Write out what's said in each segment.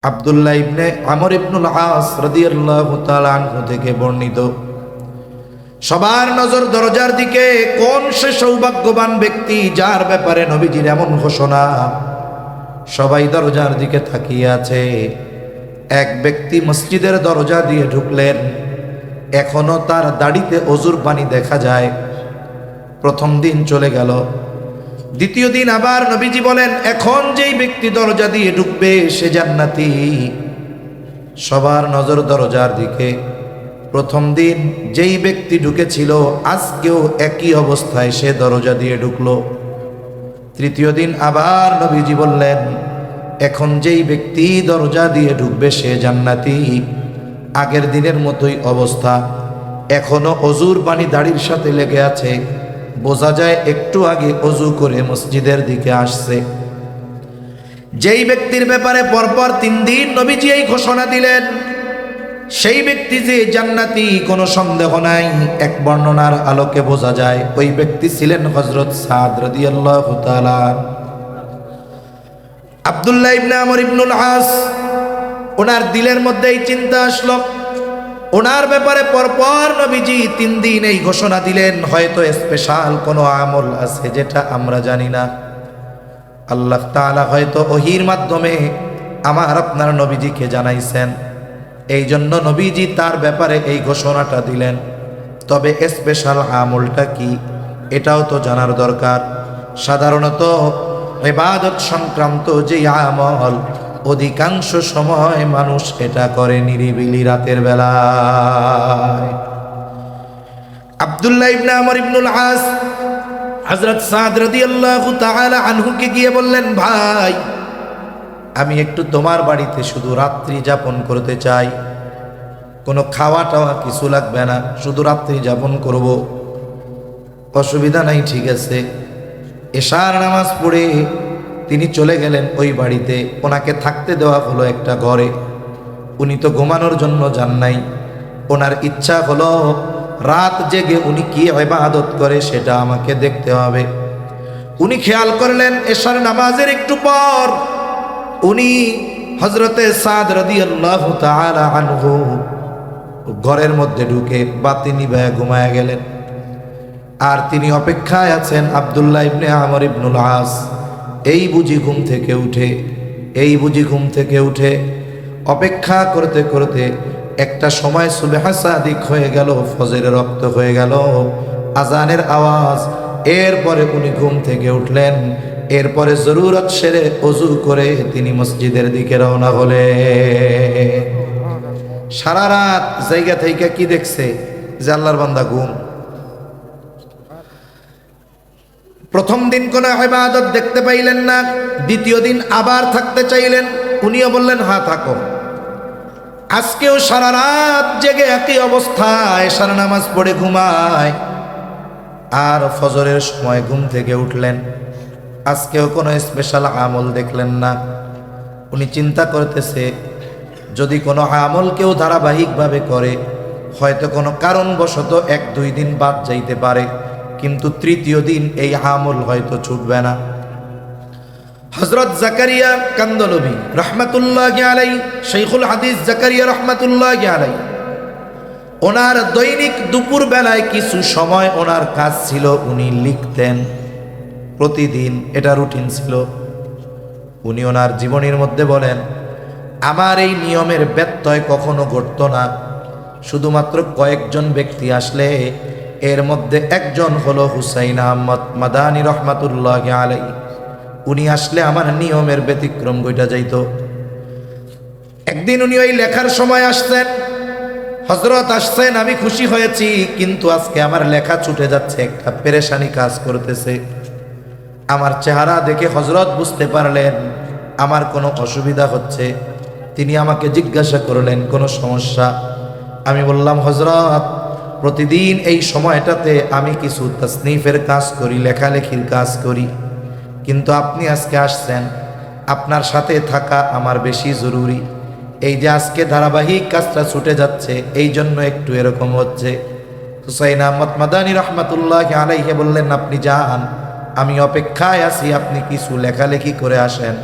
আব্দুল্লাহ ইবনে আমর ইবনুল আস রাদিয়াল্লাহু তাআলা আনহু থেকে বর্ণিত, সবার নজর দরজার দিকে। কোন সে সৌভাগ্যবান ব্যক্তি যার ব্যাপারে নবীজির এমন ঘোষণা? সবাই দরজার দিকে তাকিয়ে আছে। এক ব্যক্তি মসজিদের দরজা দিয়ে ঢুকলেন, এখনো তার দাড়িতে অজুর পানি দেখা যায়। প্রথম দিন চলে গেল, দ্বিতীয় দিন আবার নবীজি বলেন, এখন যেই ব্যক্তি দরজা দিয়ে ঢুকবে সে জান্নাতি। সবার নজর দরজার দিকে। প্রথম দিন যেই ব্যক্তি ঢুকেছিল আজকেও একই অবস্থায় সে দরজা দিয়ে ঢুকলো। তৃতীয় দিন আবার নবীজি বললেন, এখন যেই ব্যক্তি দরজা দিয়ে ঢুকবে সে জান্নাতি। আগের দিনের মতোই অবস্থা, এখনো অজুর পানি দাড়ির সাথে লেগে আছে। বোঝা যায় একটু আগে অজু করে মসজিদের দিকে আসছে। যেই ব্যক্তির ব্যাপারে পরপর 3 দিন নবীজি এই ঘোষণা দিলেন, সেই ব্যক্তি যে জান্নাতি কোনো সন্দেহ নাই। এক বর্ণনার আলোকে বোঝা যায় ওই ব্যক্তি ছিলেন হযরত সাদ রাদিয়াল্লাহু তাআলা। আব্দুল্লাহ ইবনে আমর ইবনুল আস, ওনার দিলের মধ্যে এই চিন্তা আসলো, ওনার ব্যাপারে পরপর নবীজি 3 দিন এই ঘোষণা দিলেন। হয়তো স্পেশাল কোনো আমল আছে যেটা আমরা জানি না। আল্লাহ তাআলা হয়তো ওহীর মাধ্যমে আমার আপনার নবীজিকে জানাইছেন, এই জন্য নবীজি তার ব্যাপারে এই ঘোষণাটা দিলেন। তবে স্পেশাল আমলটা কি এটাও তো জানার দরকার। সাধারণত ইবাদত সংক্রান্ত যে আমল অধিকাংশ সময় মানুষ এটা করে নিরিবিলি রাতের বেলায়। আব্দুল্লাহ ইবনে আমর ইবনুল আস হযরত সাদ রাদিয়াল্লাহু তাআলা আনহুকে গিয়ে বললেন, ভাই আমি একটু তোমার বাড়িতে শুধু রাত্রি যাপন করতে চাই। কোনো খাওয়া টাওয়া কিছু লাগবে না, শুধু রাত্রি যাপন করব। অসুবিধা নাই, ঠিক আছে। এশার নামাজ পড়ে তিনি চলে গেলেন ওই বাড়িতে। ওনাকে থাকতে দেওয়া হলো একটা ঘরে। উনি তো ঘুমানোর জন্য যান নাই, ওনার ইচ্ছা হলো রাত জেগে উনি কি ইবাদত করে সেটা আমাকে দেখতে হবে। উনি খেয়াল করলেন এশার নামাজের একটু পর উনি হযরতে সাদ রাদিয়াল্লাহু তাআলা আনহু ঘরের মধ্যে ঢুকে বাতি নিভায়া ঘুমায়া গেলেন। আর তিনি অপেক্ষায় আছেন আব্দুল্লাহ ইবনে আমর ইবনুল আস এই বুঝি ঘুম থেকে উঠে অপেক্ষা করতে করতে একটা সময় সুবহ সাদিক হয়ে গেল, ফজরের রক্ত হয়ে গেল, আজানের আওয়াজ। এরপরে উনি ঘুম থেকে উঠলেন। এরপরে জরুরত সেরে অজু করে তিনি মসজিদের দিকে রওনা হলেন। সারা রাত জায়গা থেকে কি দেখছে যে আল্লাহর বান্দা ঘুম। প্রথম দিন কোনো ইবাদত দেখতে পাইলেন না, দ্বিতীয় দিন আবার থাকতে চাইলেন। উনিও বললেন, হ্যাঁ থাকো। আজকেও সারা রাত জেগে একই অবস্থায় এশার নামাজ পড়ে ঘুমায়। আর ফজরের সময় ঘুম থেকে উঠলেন। আজকেও কোনো স্পেশাল আমল দেখলেন না। উনি চিন্তা করতেছে, যদি কোনো আমল কেউ ধারাবাহিকভাবে করে হয়তো কোনো কারণবশত 1-2 দিন বাদ যাইতে পারে, কিন্তু তৃতীয় দিন এই আমল হয়তো ছুটবে না। হযরত জাকারিয়া কান্দলবি রাহমাতুল্লাহি আলাইহি, শাইখুল হাদিস জাকারিয়া রাহমাতুল্লাহি আলাইহি, ওনার দৈনিক দুপুর বেলায় কিছু সময় ওনার কাজ ছিল, উনি লিখতেন প্রতিদিন। এটা রুটিন ছিল। উনি ওনার জীবনীর মধ্যে বলেন, আমার এই নিয়মের ব্যত্যয় কখনো ঘটতো না। শুধুমাত্র কয়েকজন ব্যক্তি আসলে, এর মধ্যে একজন হলো হুসাইন আহমদ মাদানী রহমাতুল্লাহি আলাইহি। উনি আসলে আমার নিয়মের ব্যতিক্রম ঘটে যাইত। একদিন উনি ওই লেখার সময় আসছেন, হযরত আসছেন, আমি খুশি হয়েছি, কিন্তু আজকে আমার লেখা ছুটে যাচ্ছে, একটা পেরেশানি কাজ করতেছে। আমার চেহারা দেখে হযরত বুঝতে পারলেন আমার কোনো অসুবিধা হচ্ছে। তিনি আমাকে জিজ্ঞাসা করলেন, কোনো সমস্যা? আমি বললাম, হযরত প্রতিদিন এই সময়টাতে আমি কিছু তাসনিফের কাজ করি, লেখালেখির কাজ করি, কিন্তু আপনি আজকে আসছেন, আপনার সাথে থাকা আমার বেশি জরুরি। এই যে আজকে ধারাবাহিক কাজটা ছুটে যাচ্ছে, এই জন্য একটু এরকম হচ্ছে। হুসাইন আহমদ মাদানী রহমাতুল্লাহি আলাইহি বললেন, আপনি যান, আমি অপেক্ষায় আছি, আপনি কিছু লেখালেখি করে আসেন।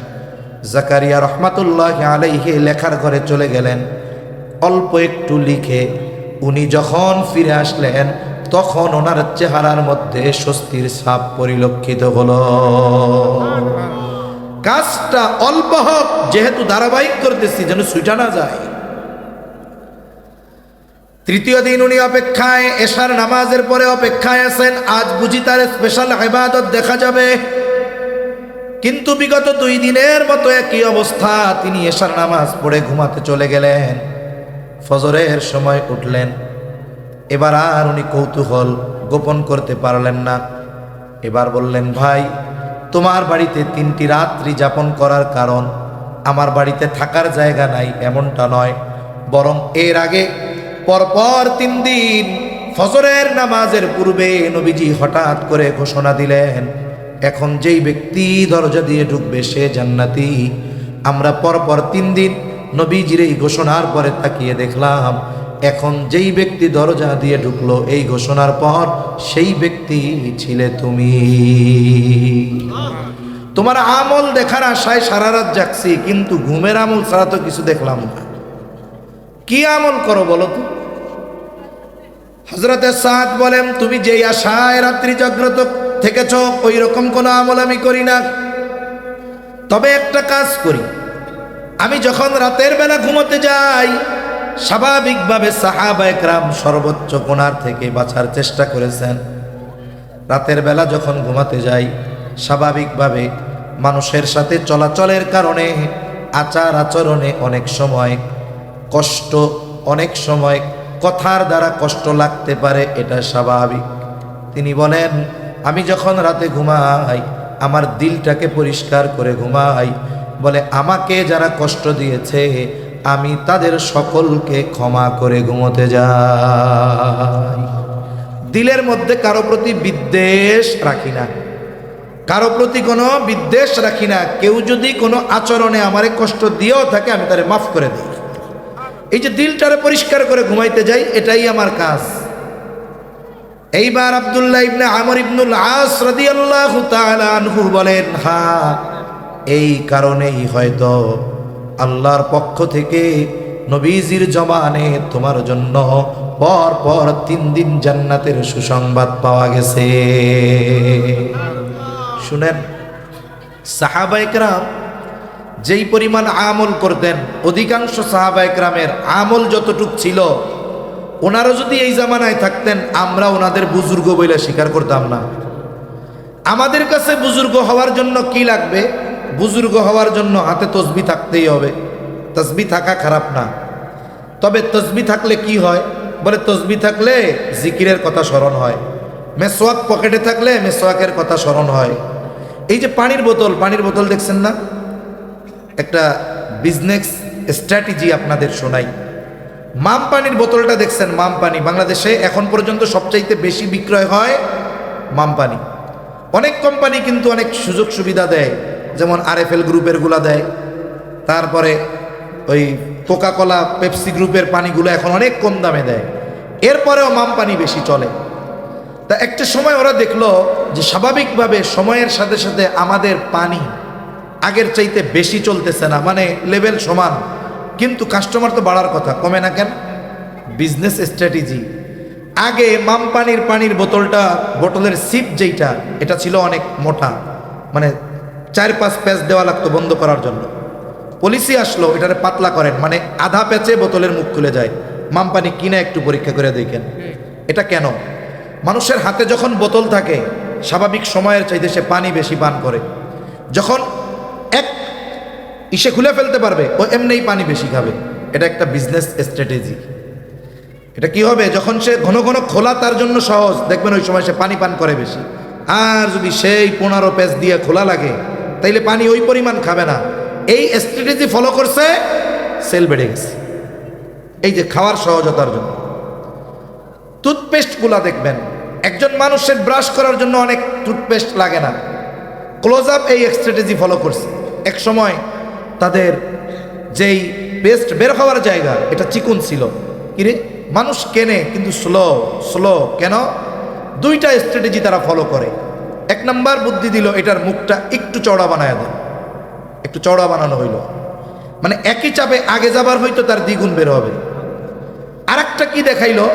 জাকারিয়া রহমাতুল্লাহি আলাইহি লেখার ঘরে চলে গেলেন। অল্প একটু লিখে উনি যখন ফিরে আসলেন তখন ওনার চেহারার মধ্যে স্বস্তির ছাপ পরিলক্ষিত হলো। কাজটা অল্প হোক, যেহেতু ধারাবাহিক করতেছি যেন ছুটা না যায়। তৃতীয় দিন উনি অপেক্ষায়, এশার নামাজের পরে অপেক্ষায় আছেন, আজ বুঝি তার স্পেশাল ইবাদত দেখা যাবে। কিন্তু বিগত 2 দিনের মতো একই অবস্থা। তিনি এশার নামাজ পড়ে ঘুমাতে চলে গেলেন। ফজরের সময় উঠলেন। এবার আর উনি কৌতূহল গোপন করতে পারলেন না। এবার বললেন, ভাই, তোমার বাড়িতে 3টি রাত্রি যাপন করার কারণ আমার বাড়িতে থাকার জায়গা নাই এমনটা নয়, বরং এর আগে পরপর 3 দিন ফজরের নামাজের পূর্বে নবীজি হঠাৎ করে ঘোষণা দিলেন, এখন যেই ব্যক্তি দরজা দিয়ে ঢুকবে সে জান্নাতি। আমরা পরপর 3 দিন নবীজির এই ঘোষণার পরে তাকিয়ে দেখলাম, এখন যেই ব্যক্তি দরজা দিয়ে ঢুকলো এই ঘোষণার পর সেই ব্যক্তি ছিলে তুমি। তোমার আমল দেখার আশায় সারা রাত জাগছি, কিন্তু ঘুমের আমল ছাড়া তো কিছু দেখলাম না। কি আমল করো বলো তো? হযরতে সাদ বলেন, তুমি যেই আশায় রাত্রি জাগ্রত থেকেছ ওই রকম কোনো আমল আমি করি না। তবে একটা কাজ করি, আমি যখন রাতের বেলা ঘুমোতে যাই স্বাভাবিকভাবে সাহাবায়ে কেরাম সর্বোচ্চ গুনাহ থেকে বাঁচার চেষ্টা করেছেন। রাতের বেলা যখন ঘুমাতে যাই স্বাভাবিকভাবে মানুষের সাথে চলাচলের কারণে আচার আচরণে অনেক সময় কষ্ট, অনেক সময় কথার দ্বারা কষ্ট লাগতে পারে, এটা স্বাভাবিক। তিনি বলেন, আমি যখন রাতে ঘুমাই আমার দিলটাকে পরিষ্কার করে ঘুমাই। বলে, আমাকে যারা কষ্ট দিয়েছে আমি তাদের সকলকে ক্ষমা করে ঘুমোতে যাই। দিলের মধ্যে কারো প্রতি বিদ্বেষ রাখি না, কারো প্রতি কোনো বিদ্বেষ রাখি না। কেউ যদি কোনো আচরণে আমারে কষ্ট দিয়েও থাকে আমি তারে মাফ করে দিই। এই যে দিলটারে পরিষ্কার করে ঘুমাইতে যাই, এটাই আমার কাজ। এইবার আব্দুল্লাহ ইবনে আমর ইবনুল আস রাদিয়াল্লাহু তাআলা আনহু বলেন, হ্যাঁ, এই কারণেই হয়তো আল্লাহর পক্ষ থেকে নবীজির জবানে তোমার জন্য পর পর 3 দিন জান্নাতের সুসংবাদ পাওয়া গেছে। শুনেন, সাহাবায়ে কেরাম যেই পরিমাণ আমল করতেন, অধিকাংশ সাহাবায়ে কেরামের আমল যতটুক ছিল, ওনারা যদি এই জামানায় থাকতেন আমরা ওনাদের বুজুর্গ বলে স্বীকার করতাম না। আমাদের কাছে বুজুর্গ হওয়ার জন্য কি লাগবে? বুজুর্গ হওয়ার জন্য হাতে তসবিহ থাকতেই হবে। তসবিহ থাকা খারাপ না, তবে তসবিহ থাকলে কি হয়? বলে, তসবিহ থাকলে জিকিরের কথা স্মরণ হয়, মেসওয়াক পকেটে থাকলে মেসওয়াকের কথা স্মরণ হয়। এই যে পানির বোতল দেখছেন না? একটা বিজনেস স্ট্র্যাটেজি আপনাদের শোনাই। মাম পানির বোতলটা দেখছেন? মাম পানি বাংলাদেশে এখন পর্যন্ত সবচাইতে বেশি বিক্রয় হয় মাম পানি। অনেক কোম্পানি কিন্তু অনেক সুযোগ সুবিধা দেয়, যেমন RFL গ্রুপের গুলা দেয়, তারপরে ওই কোকাকোলা পেপসি গ্রুপের পানিগুলো এখন অনেক কম দামে দেয়। এরপরেও মাম পানি বেশি চলে। তা একটা সময় ওরা দেখলো যে স্বাভাবিকভাবে সময়ের সাথে সাথে আমাদের পানি আগের চাইতে বেশি চলতেছে না, মানে লেভেল সমান, কিন্তু কাস্টমার তো বাড়ার কথা, কমে না কেন? Business strategy. আগে মাম পানির বোতলের সিপ যেইটা, এটা ছিল অনেক মোটা, মানে 4-5 প্যাচ দেওয়া লাগতো বন্ধ করার জন্য। পলিসি আসলো এটারে পাতলা করেন, মানে আধা প্যাচে বোতলের মুখ খুলে যায়। মাম পানি কিনে একটু পরীক্ষা করে দেখেন। এটা কেন? মানুষের হাতে যখন বোতল থাকে স্বাভাবিক সময়ের চাইতে সে পানি বেশি পান করে। যখন এক ইসে খুলে ফেলতে পারবে ও এমনিই পানি বেশি খাবে। এটা একটা বিজনেস স্ট্র্যাটেজি। এটা কি হবে? যখন সে ঘন ঘন খোলা তার জন্য সহজ, দেখবেন ওই সময় সে পানি পান করে বেশি। আর যদি সেই 15 প্যাচ দিয়ে খোলা লাগে তাইলে পানি ওই পরিমাণ খাবে না। এই স্ট্র্যাটেজি ফলো করছে, সেল বেড়ে গেছে। এই যে খাওয়ার সহজতার জন্য। টুথপেস্টগুলা দেখবেন, একজন মানুষের ব্রাশ করার জন্য অনেক টুথপেস্ট লাগে না। ক্লোজ আপ এই স্ট্র্যাটেজি ফলো করছে। এক সময় তাদের যেই পেস্ট বের হওয়ার জায়গা এটা চিকুন ছিল, কিরে মানুষ কেনে কিন্তু স্লো কেন? 2টা স্ট্র্যাটেজি তারা ফলো করে। 1 নাম্বার বুদ্ধি দিল, এটার মুখটা একটু চওড়া বানায় দেয়, একটু চওড়া বানানো হইল, মানে একই চাপে আগে যাবার হয়তো তার দ্বিগুণ বের হবে। আর একটা কি দেখাইলো,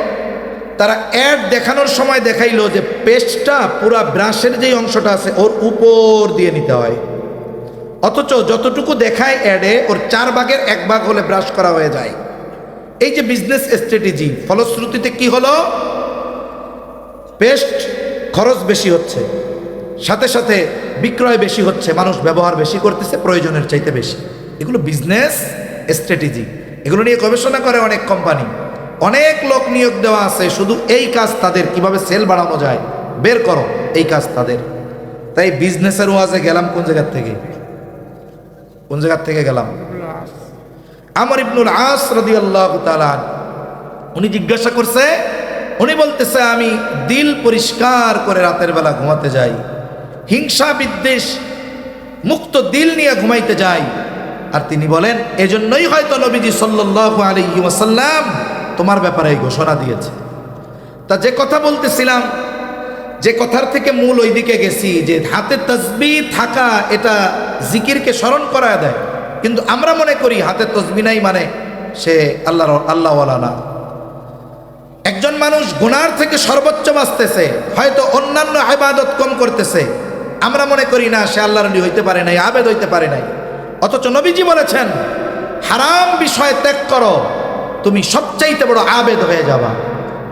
তারা অ্যাড দেখানোর সময় দেখাইলো যে পেস্টটা পুরা ব্রাশের যেই অংশটা আছে ওর উপর দিয়ে নিতে হয়, অথচ যতটুকু দেখায় অ্যাডে ওর 4 ভাগের 1 ভাগ হলে ব্রাশ করা হয়ে যায়। এই যে বিজনেস স্ট্র্যাটেজি, ফলশ্রুতিতে কি হলো, পেস্ট খরচ বেশি হচ্ছে, সাথে সাথে বিক্রয় বেশি হচ্ছে, মানুষ ব্যবহার বেশি করতেছে প্রয়োজনের চাইতে বেশি। এগুলো বিজনেস স্ট্র্যাটেজি, এগুলো নিয়ে গবেষণা করে অনেক কোম্পানি, অনেক লোক নিয়োগ দেওয়া আছে, শুধু এই কাজ তাদের, কিভাবে সেল বাড়ানো যায় বের করো, এই কাজ তাদের। তাই বিজনেসের ওয়াজে গেলাম কোন জায়গার থেকে গেলাম, আমর ইবনুল আস রাদিয়াল্লাহু তাআলা, উনি জিজ্ঞাসা করছে, উনি বলতেছে আমি দিল পরিষ্কার করে রাতের বেলা ঘুমাতে যাই, হিংসা বিদ্বেষ মুক্ত দিল নিয়ে ঘুমাইতে যাই। আর তিনি বলেন এজন্যই হয়তো নবীজি সাল্লাল্লাহু আলাইহি ওয়াসাল্লাম তোমার ব্যাপারে এই ঘোষণা দিয়েছে। তা যে কথা বলতেছিলাম, যে কথার থেকে মূল ওই দিকে গেছি, যে হাতে তাসবিহ থাকা এটা জিকিরকে স্মরণ করায় দেয়, কিন্তু আমরা মনে করি হাতে তাসবিহ নাই মানে সে আল্লাহওয়ালা না। একজন মানুষ গুনার থেকে সর্বোচ্চ বাঁচতেছে, হয়তো অন্যান্য ইবাদত কম করতেছে, আমরা মনে করি না সে আল্লাহর ওলি হইতে পারে নাই, আবেদ হইতে পারে নাই, অথচ নবীজি বলেছেন হারাম বিষয় ত্যাগ করো, তুমি সবচাইতে বড় আবেদ হয়ে যাবা।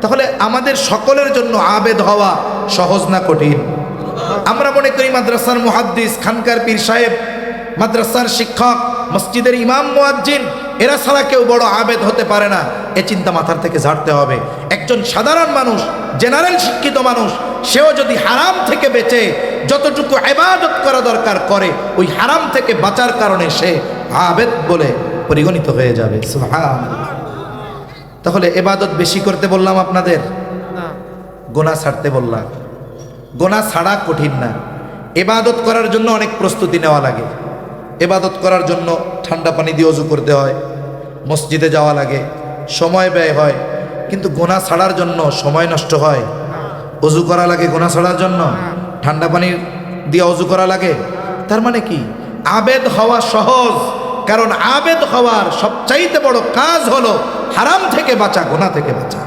তাহলে আমাদের সকলের জন্য আবেদ হওয়া সহজ না কঠিন? আমরা মনে করি মাদ্রাসার মুহাদ্দিস, খানকার পীর সাহেব, মাদ্রাসার শিক্ষক, মসজিদের ইমাম মুয়াজ্জিন, এরা ছাড়া কেউ বড় আবেদ হতে পারে না। এ চিন্তা মাথার থেকে ঝাড়তে হবে। একজন সাধারণ মানুষ, জেনারেল শিক্ষিত মানুষ, সেও যদি হারাম থেকে বেঁচে যতটুকু ইবাদত করা দরকার করে, ওই হারাম থেকে বাঁচার কারণে সে আবেদ বলে পরিগণিত হয়ে যাবে। সুবহানাল্লাহ। তাহলে ইবাদত বেশি করতে বললাম আপনাদের, গুনাহ ছাড়তে বললাম। গুনাহ ছাড়া কঠিন না, ইবাদত করার জন্য অনেক প্রস্তুতি নেওয়া লাগে। ইবাদত করার জন্য ঠান্ডা পানি দিয়ে ওযু করতে হয়, মসজিদে যাওয়া লাগে, সময় ব্যয় হয়। কিন্তু গুনাহ ছাড়ার জন্য সময় নষ্ট হয়? ওযু করা লাগে গুনাহ ছাড়ার জন্য, ঠান্ডা পানি দিয়ে ওযু করা লাগে। তার মানে কি আবেদ হওয়া সহজ, কারণ আবেদ হওয়ার সবচাইতে বড় কাজ হলো হারাম থেকে বাঁচা, গুনাহ থেকে বাঁচা।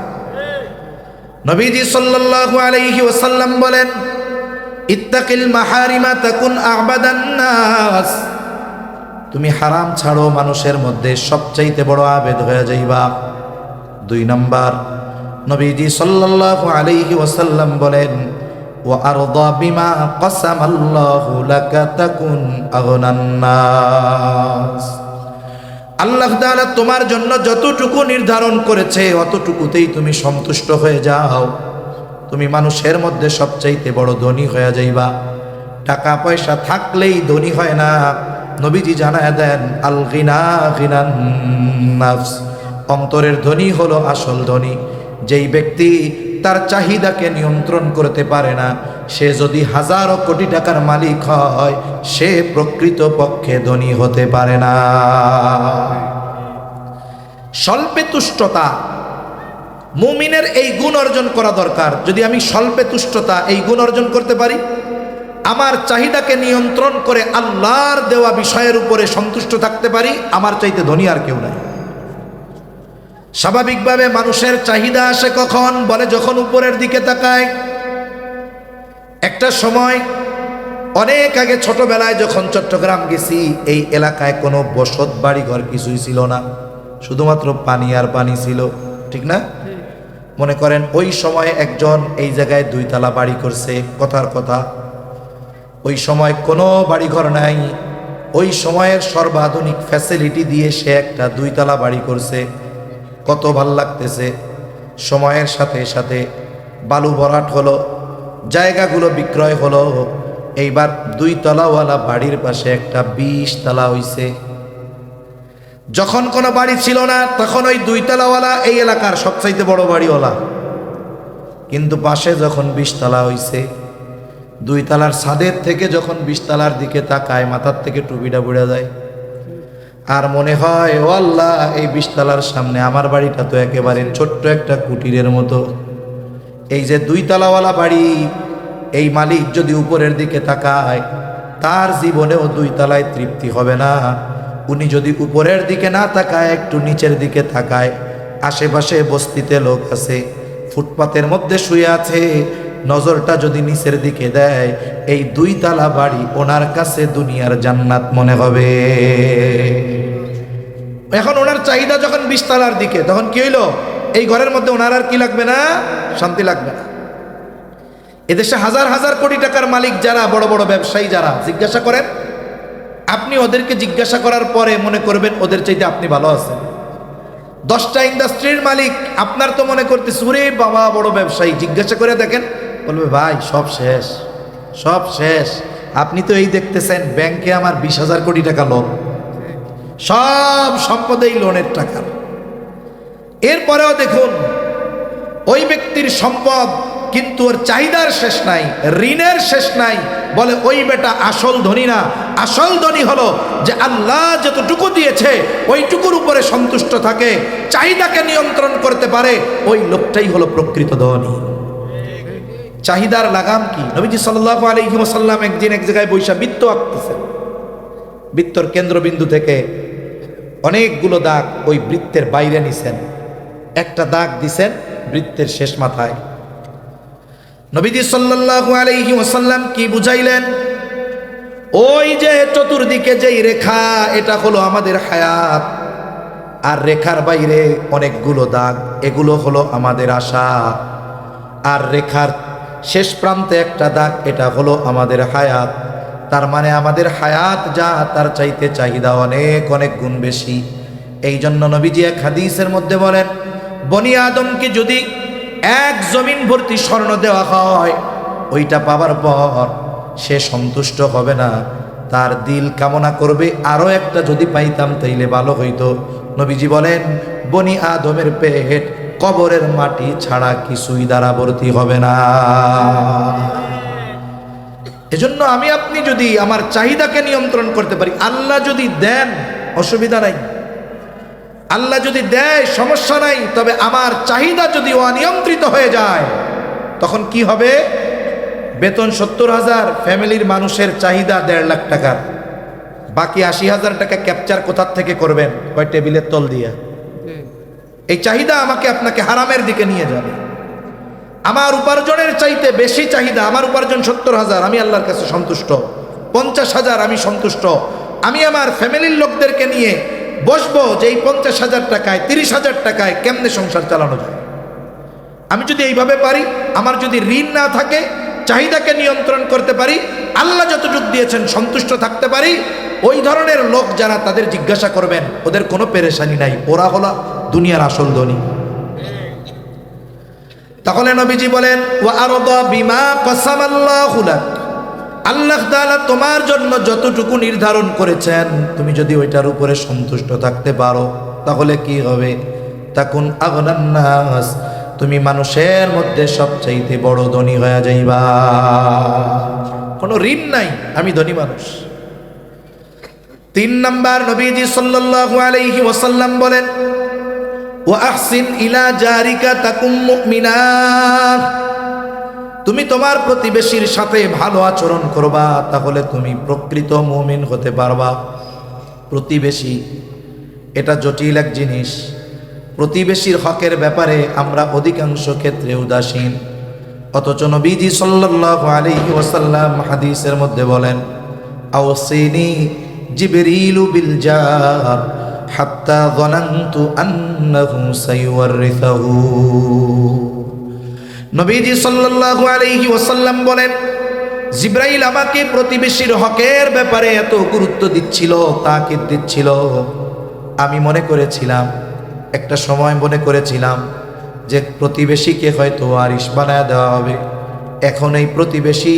নবীজি সাল্লাল্লাহু আলাইহি ওয়াসাল্লাম বলেন, ইত্তাকিল মাহারিমা তাকুন আ'বাদান নাস, তুমি হারাম ছাড়ো, মানুষের মধ্যে সবচাইতে বড় আবেদ হয়ে যাইবা। 2 নাম্বার, নবীজি সাল্লাল্লাহু আলাইহি ওয়াসাল্লাম বলেন, ওয়া আরদা বিমা কাসামাল্লাহু লাকা তাকুন আগনান নাস, আল্লাহ তাআলা তোমার জন্য যতটুকু নির্ধারণ করেছে অতটুকুতেই তুমি সন্তুষ্ট হয়ে যাও, তুমি মানুষের মধ্যে সবচাইতে বড় ধনী হয়ে যাইবা। টাকা পয়সা থাকলেই ধনী হয় না। নবীজি জানায় দেন, আল গিনা গিনান নাফস, অন্তরের ধনী হলো আসল ধনী। যেই ব্যক্তি তার চাহিদাকে নিয়ন্ত্রণ করতে পারে না, সে যদি হাজারো কোটি টাকার মালিক হয়, সে প্রকৃত পক্ষে ধনী হতে পারে না। স্বল্পে তুষ্টতা, মুমিনের এই গুণ অর্জন করা দরকার। যদি আমি স্বল্পে তুষ্টতা এই গুণ অর্জন করতে পারি, আমার চাহিদাকে নিয়ন্ত্রণ করে আল্লাহর দেওয়া বিষয়ের উপরে সন্তুষ্ট থাকতে পারি, আমার চাইতে ধনী আর কেউ নাই। স্বাভাবিকভাবে মানুষের চাহিদা আসে কখন? বলে যখন উপরের দিকে তাকায়। একটা সময় অনেক আগে ছোটবেলায় যখন চট্টগ্রাম গেছি, এই এলাকায় কোনো বসত বাড়ি ঘর কিছুই ছিল না, শুধুমাত্র পানি আর পানি ছিল, ঠিক না? মনে করেন ওই সময় একজন এই জায়গায় 2 তলা বাড়ি করছে, কথার কথা। ওই সময় কোনো বাড়িঘর নাই, ওই সময়ের সর্বাধুনিক ফ্যাসিলিটি দিয়ে সে একটা 2 তলা বাড়ি করছে। কত ভাল লাগতেছে। সময়ের সাথে সাথে বালু ভরাট হলো, জায়গাগুলো বিক্রয় হলো, এইবার 2 তলাওয়ালা বাড়ির পাশে একটা 20 তলা হইছে। যখন কোনো বাড়ি ছিল না তখন ওই 2 তলাওয়ালা এই এলাকার সবচাইতে বড় বাড়িওয়ালা, কিন্তু পাশে যখন 20 তলা হইছে, 2 তলার ছাদের থেকে যখন 20 তলার দিকে তাকায়, মাথার থেকে টুপিটা পড়ে যায়, আর মনে হয় ও আল্লাহ, এই 20 তলার সামনে আমার বাড়িটা তো একেবারে ছোট্ট একটা কুটিরের মতো। এই যে 2 তলাওয়ালা বাড়ি, এই মালিক যদি উপরের দিকে তাকায়, তার জীবনেও 2 তলায় তৃপ্তি হবে না। উনি যদি উপরের দিকে না তাকায়, একটু নিচের দিকে তাকায়, আশেপাশে বস্তিতে লোক আছে, ফুটপাতের মধ্যে শুয়ে আছে, নজরটা যদি নিচের দিকে দেয়, এই 2 তলা বাড়ি ওনার কাছে দুনিয়ার জান্নাত মনে হবে। এখন ওনার চাহিদা যখন 20 তলার দিকে, তখন কি হইল? এই ঘরের মধ্যে ওনার আর কি লাগবে না? শান্তি লাগবে না। এদেশে হাজার হাজার কোটি টাকার মালিক যারা, বড় বড় ব্যবসায়ী যারা, জিজ্ঞাসা করেন, আপনি ওদেরকে জিজ্ঞাসা করার পরে মনে করবেন ওদের চাইতে আপনি ভালো আছেন। 10টা ইন্ডাস্ট্রির মালিক, আপনার তো মনে করতে সুরে বাবা বড় ব্যবসায়ী, জিজ্ঞাসা করে দেখেন, বলবে ভাই সব শেষ, সব শেষ। আপনি তো এই দেখতেছেন ব্যাংকে আমার 20,000 কোটি টাকা লোন, সব সম্পদেই লোনের টাকা। এরপরেও দেখুন ওই ব্যক্তির সম্পদ, কিন্তু ওর চাহিদার শেষ নাই, ঋণের শেষ নাই। বলে ওই বেটা আসল ধনী না, আসল ধনী হলো যে আল্লাহ যতটুকু দিয়েছে ওইটুকুর উপরে সন্তুষ্ট থাকে, চাহিদাকে নিয়ন্ত্রণ করতে পারে, ওই লোকটাই হলো প্রকৃত ধনী। চাহিদার লাগাম কি? নবীজি সাল্লাল্লাহু আলাইহি ওয়াসাল্লাম একদিন এক জায়গায় বৈশা বৃত্ত আঁকতেছেন। বৃত্তর কেন্দ্রবিন্দু থেকে অনেকগুলো দাগ ওই বৃত্তের বাইরে নিছেন, একটা দাগ দিছেন বৃত্তের শেষ মাথায়। নবীজি সাল্লাল্লাহু আলাইহি ওয়াসাল্লাম কি বুঝাইলেন? ওই যে চতুর্দিকে যেই রেখা, এটা হলো আমাদের হায়াত, আর রেখার বাইরে অনেকগুলো দাগ, এগুলো হলো আমাদের আশা, আর রেখার শেষ প্রান্তে একটা দাগ, এটা হলো আমাদের হায়াত। তার মানে আমাদের হায়াত যা, তার চাইতে চাহিদা অনেক অনেক গুণ বেশি। এই জন্য নবীজি এক হাদিসের মধ্যে বলেন, বনি আদমকে যদি 1 জমিন ভর্তি স্বর্ণ দেওয়া হয়, ওইটা পাবার পর সে সন্তুষ্ট হবে না, তার দিল কামনা করবে আরো একটা যদি পাইতাম তাইলে ভালো হইতো। নবীজি বলেন, বনি আদমের পেট কবরের মাটি ছাড়া কিছুই দ্বারা ভর্তি হবে না। এজন্য আমি আপনি যদি আমার চাহিদাকে নিয়ন্ত্রণ করতে পারি, আল্লাহ যদি দেন অসুবিধা নাই, আল্লাহ যদি দেয় সমস্যা নাই, তবে আমার চাহিদা যদি অনিয়ন্ত্রিত হয়ে যায়, তখন কি হবে? বেতন 70,000, ফ্যামিলির মানুষের চাহিদা 1.5 লাখ টাকার, বাকি 80,000 টাকা ক্যাপচার কোথার থেকে করবেন? কয় টেবিলের তল দিয়ে। এই চাহিদা আমাকে আপনাকে হারামের দিকে নিয়ে যাবে। আমার উপার্জনের চাইতে বেশি চাহিদা, আমার উপার্জন 70,000, আমি আল্লাহর কাছে সন্তুষ্ট, 50,000 আমি সন্তুষ্ট। আমি আমার ফ্যামিলির লোকদেরকে নিয়ে বসবো যে এই 50,000 টাকায়, 30,000 টাকায় কেমনে সংসার চালানো যায়। আমি যদি এইভাবে পারি, আমার যদি ঋণ না থাকে, চাহিদাকে নিয়ন্ত্রণ করতে পারি, আল্লাহ যতটুকু দিয়েছেন সন্তুষ্ট থাকতে পারি, ওই ধরনের লোক যারা, তাদের জিজ্ঞাসা করবেন, ওদের কোনো পেরেশানি নাই, ওরা হলো দুনিয়ার আসল ধনী। তাহলে নবীজি বলেন, ওয়া আরদা বিমা কাসামাল্লাহু লাক, আল্লাহ তাআলা তোমার জন্য যতটুকু নির্ধারণ করেছেন, তুমি যদি ওইটার উপরে সন্তুষ্ট থাকতে পারো, তাহলে কি হবে? তাকুন আগনান নাস, তুমি মানুষের মধ্যে সবচাইতে বড় ধনী হয়ে যাইবা। কোনো ঋণ নাই, আমি ধনী মানুষ। 3 নাম্বার, নবীজি সাল্লাল্লাহু আলাইহি ওয়াসাল্লাম বলেন, ওয়া আহসিন ইলা জারিকা তাকুম মুমিনা, তুমি তোমার প্রতিবেশীর সাথে ভালো আচরণ করবা, তাহলে তুমি প্রকৃত মুমিন হতে পারবা। প্রতিবেশী এটা জটিল এক জিনিস। প্রতিবেশীর হকের ব্যাপারে আমরা অধিকাংশ ক্ষেত্রে উদাসীন, অথচ নবীজি সাল্লাল্লাহু আলাইহি ওয়াসাল্লাম হাদিসের মধ্যে বলেন, আওসিনি জিবরিলু বিল জার হাত্তা যানানতু আন্নাহু সাইওয়ারিসাহু। নবীজি সাল্লাল্লাহু আলাইহি ওয়াসাল্লাম বলেন, জিবরাইল আমাকে প্রতিবেশীর হকের ব্যাপারে এত গুরুত্ব দিচ্ছিল, তাকিদ দিচ্ছিল, আমি মনে করেছিলাম, একটা সময় মনে করেছিলাম যে প্রতিবেশীকে হয়তো ওয়ারিশ বানায় দেওয়া হবে। এখন এই প্রতিবেশী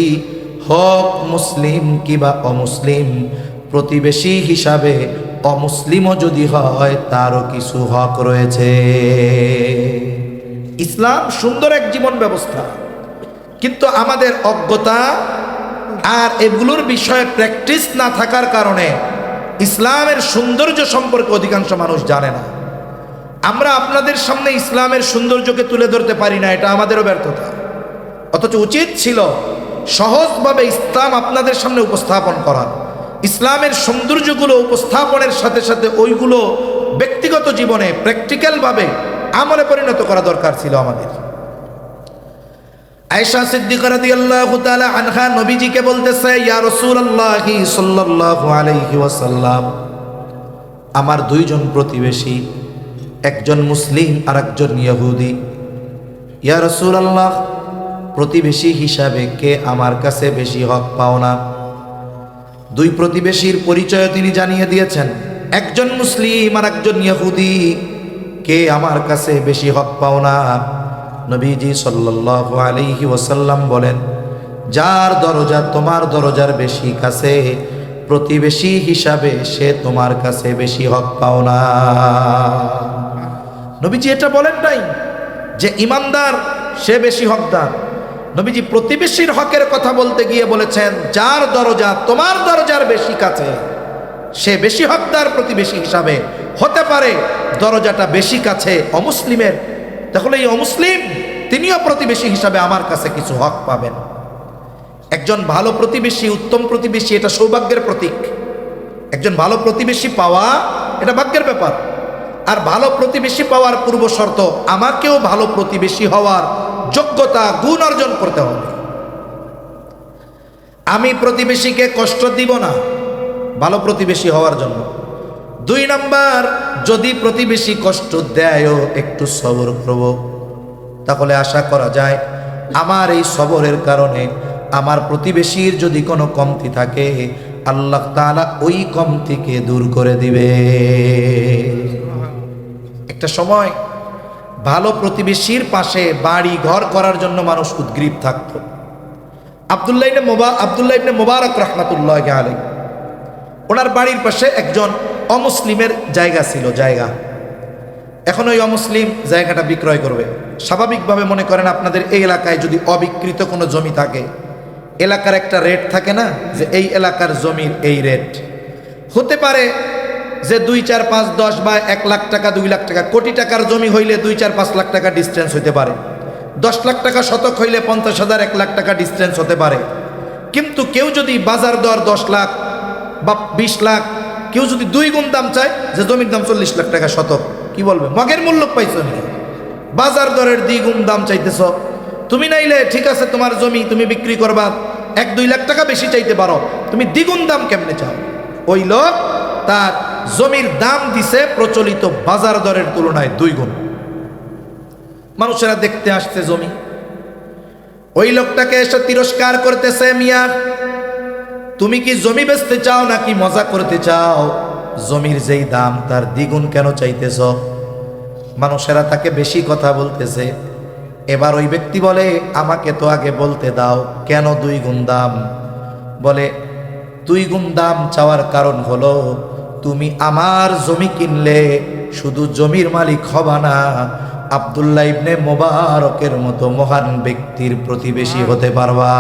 হক মুসলিম কিবা অমুসলিম, প্রতিবেশী হিসাবে অমুসলিমও যদি হয়, তারও কিছু হক রয়েছে। ইসলাম সুন্দর এক জীবন ব্যবস্থা, কিন্তু আমাদের অজ্ঞতা আর এগুলোর বিষয়ে প্র্যাকটিস না থাকার কারণে ইসলামের সৌন্দর্য সম্পর্কে অধিকাংশ মানুষ জানে না। আমরা আপনাদের সামনে ইসলামের সৌন্দর্যকে তুলে ধরতে পারি না, এটা আমাদেরও ব্যর্থতা। অথচ উচিত ছিল সহজভাবে ইসলাম আপনাদের সামনে উপস্থাপন করার, ইসলামের সৌন্দর্যগুলো উপস্থাপনের সাথে সাথে ওইগুলো ব্যক্তিগত জীবনে প্র্যাকটিক্যালভাবে আমলে পরিণত করা দরকার ছিল আমাদের। আয়েশা সিদ্দিকা রাদিয়াল্লাহু তাআলা আনহা নবীজিকে বলতেছে, ইয়া রাসূলুল্লাহি সাল্লাল্লাহু আলাইহি ওয়াসাল্লাম, আমার দুইজন প্রতিবেশী, একজন মুসলিম আর একজন ইহুদি। ইয়া রাসূলুল্লাহ, প্রতিবেশী হিসাবে কে আমার কাছে বেশি হক পাও না? দুই প্রতিবেশীর পরিচয় তিনি জানিয়ে দিয়েছেন, একজন মুসলিম আর একজন ইহুদি, কে আমার কাছে বেশি হক পাও না? নবীজি সাল্লাল্লাহু আলাইহি ওয়াসাল্লাম বলেন, যার দরজা তোমার দরজার বেশি কাছে, প্রতিবেশী হিসাবে সে তোমার কাছে বেশি হক পাও না। নবীজি এটা বলেন নাই যে ইমানদার সে বেশি হকদার। নবীজি প্রতিবেশীর হকের কথা বলতে গিয়ে বলেছেন, যার দরজা তোমার দরজার বেশি কাছে সে বেশি হকদার প্রতিবেশী হিসাবে। হতে পারে দরজাটা বেশি কাছে অমুসলিমের, তাহলে এই অমুসলিম তিনিও প্রতিবেশী হিসাবে আমার কাছে কিছু হক পাবেন। একজন ভালো প্রতিবেশী, উত্তম প্রতিবেশী, এটা সৌভাগ্যের প্রতীক। একজন ভালো প্রতিবেশী পাওয়া এটা ভাগ্যের ব্যাপার। আর ভালো প্রতিবেশী পাওয়ার পূর্ব শর্ত, আমাকেও ভালো প্রতিবেশী হওয়ার যোগ্যতা, গুণ অর্জন করতে হবে। আমি প্রতিবেশীকে কষ্ট দিব না ভালো প্রতিবেশী হওয়ার জন্য। 2 নাম্বার, যদি প্রতিবেশী কষ্ট দেয়ও একটু সবর করব, তাহলে আশা করা যায় আমার এই সবরের কারণে আমার প্রতিবেশীর যদি কোনো কমতি থাকে, আল্লাহ তাআলা ওই কমতিকে দূর করে দিবে। একটা সময় ভালো প্রতিবেশীর পাশে বাড়ি ঘর করার জন্য মানুষ উদ্গ্রীব থাকত। আব্দুল্লাহ ইবনে মুবারক রাহমাতুল্লাহি আলাইহি, ওনার বাড়ির পাশে একজন অমুসলিমের জায়গা ছিল, জায়গা। এখন ওই অমুসলিম জায়গাটা বিক্রয় করবে। স্বাভাবিকভাবে মনে করেন আপনাদের এই এলাকায় যদি অবিকৃত কোনো জমি থাকে, এলাকার একটা রেট থাকে না, যে এই এলাকার জমির এই রেট। হতে পারে যে 2, 4, 5, 10 বা 1 লাখ টাকা, 2 লাখ টাকা, কোটি টাকার জমি হইলে 2, 4, 5 লাখ টাকা ডিস্টেন্স হইতে পারে। 10 লাখ টাকা শতক হইলে 50,000, 1 লাখ টাকা ডিস্টেন্স হতে পারে। কিন্তু কেউ যদি বাজার দর 10 লাখ বা 20 লাখ, কেউ যদি 2 গুণ দাম চায়, যে জমির দাম 40 লাখ টাকা শতক, কি বলবে? মগের মূল্য পাইছো নি? বাজার দরের 2 গুণ দাম চাইতেছ তুমি। নাইলে ঠিক আছে, তোমার জমি তুমি বিক্রি করবা, 1-2 লাখ টাকা বেশি চাইতে পারো, তুমি দ্বিগুণ দাম কেমনে চাও? ওই লোক তার জমির দাম দিছে প্রচলিত বাজার দরের তুলনায় 2 গুণ। মানুষেরা দেখতে আসছে জমি, ওই লোকটাকে এসে তিরস্কার করতেছে, মিয়া তুমি কি জমি বেচতে চাও নাকি মজা করতে চাও? জমির যেই দাম তার দ্বিগুণ কেন চাইতেছ? মানুষেরা তাকে বেশি কথা বলতেছে। এবার ওই ব্যক্তি বলে, আমাকে তো আগে বলতে দাও, কেন 2 গুণ দাম? বলে 2 গুণ দাম চাওয়ার কারণ হলো, তুমি আমার জমি কিনলে শুধু জমির মালিক হবা না, আব্দুল্লাহ ইবনে মুবারকের মতো মহান ব্যক্তির প্রতিবেশী হতে পারবা।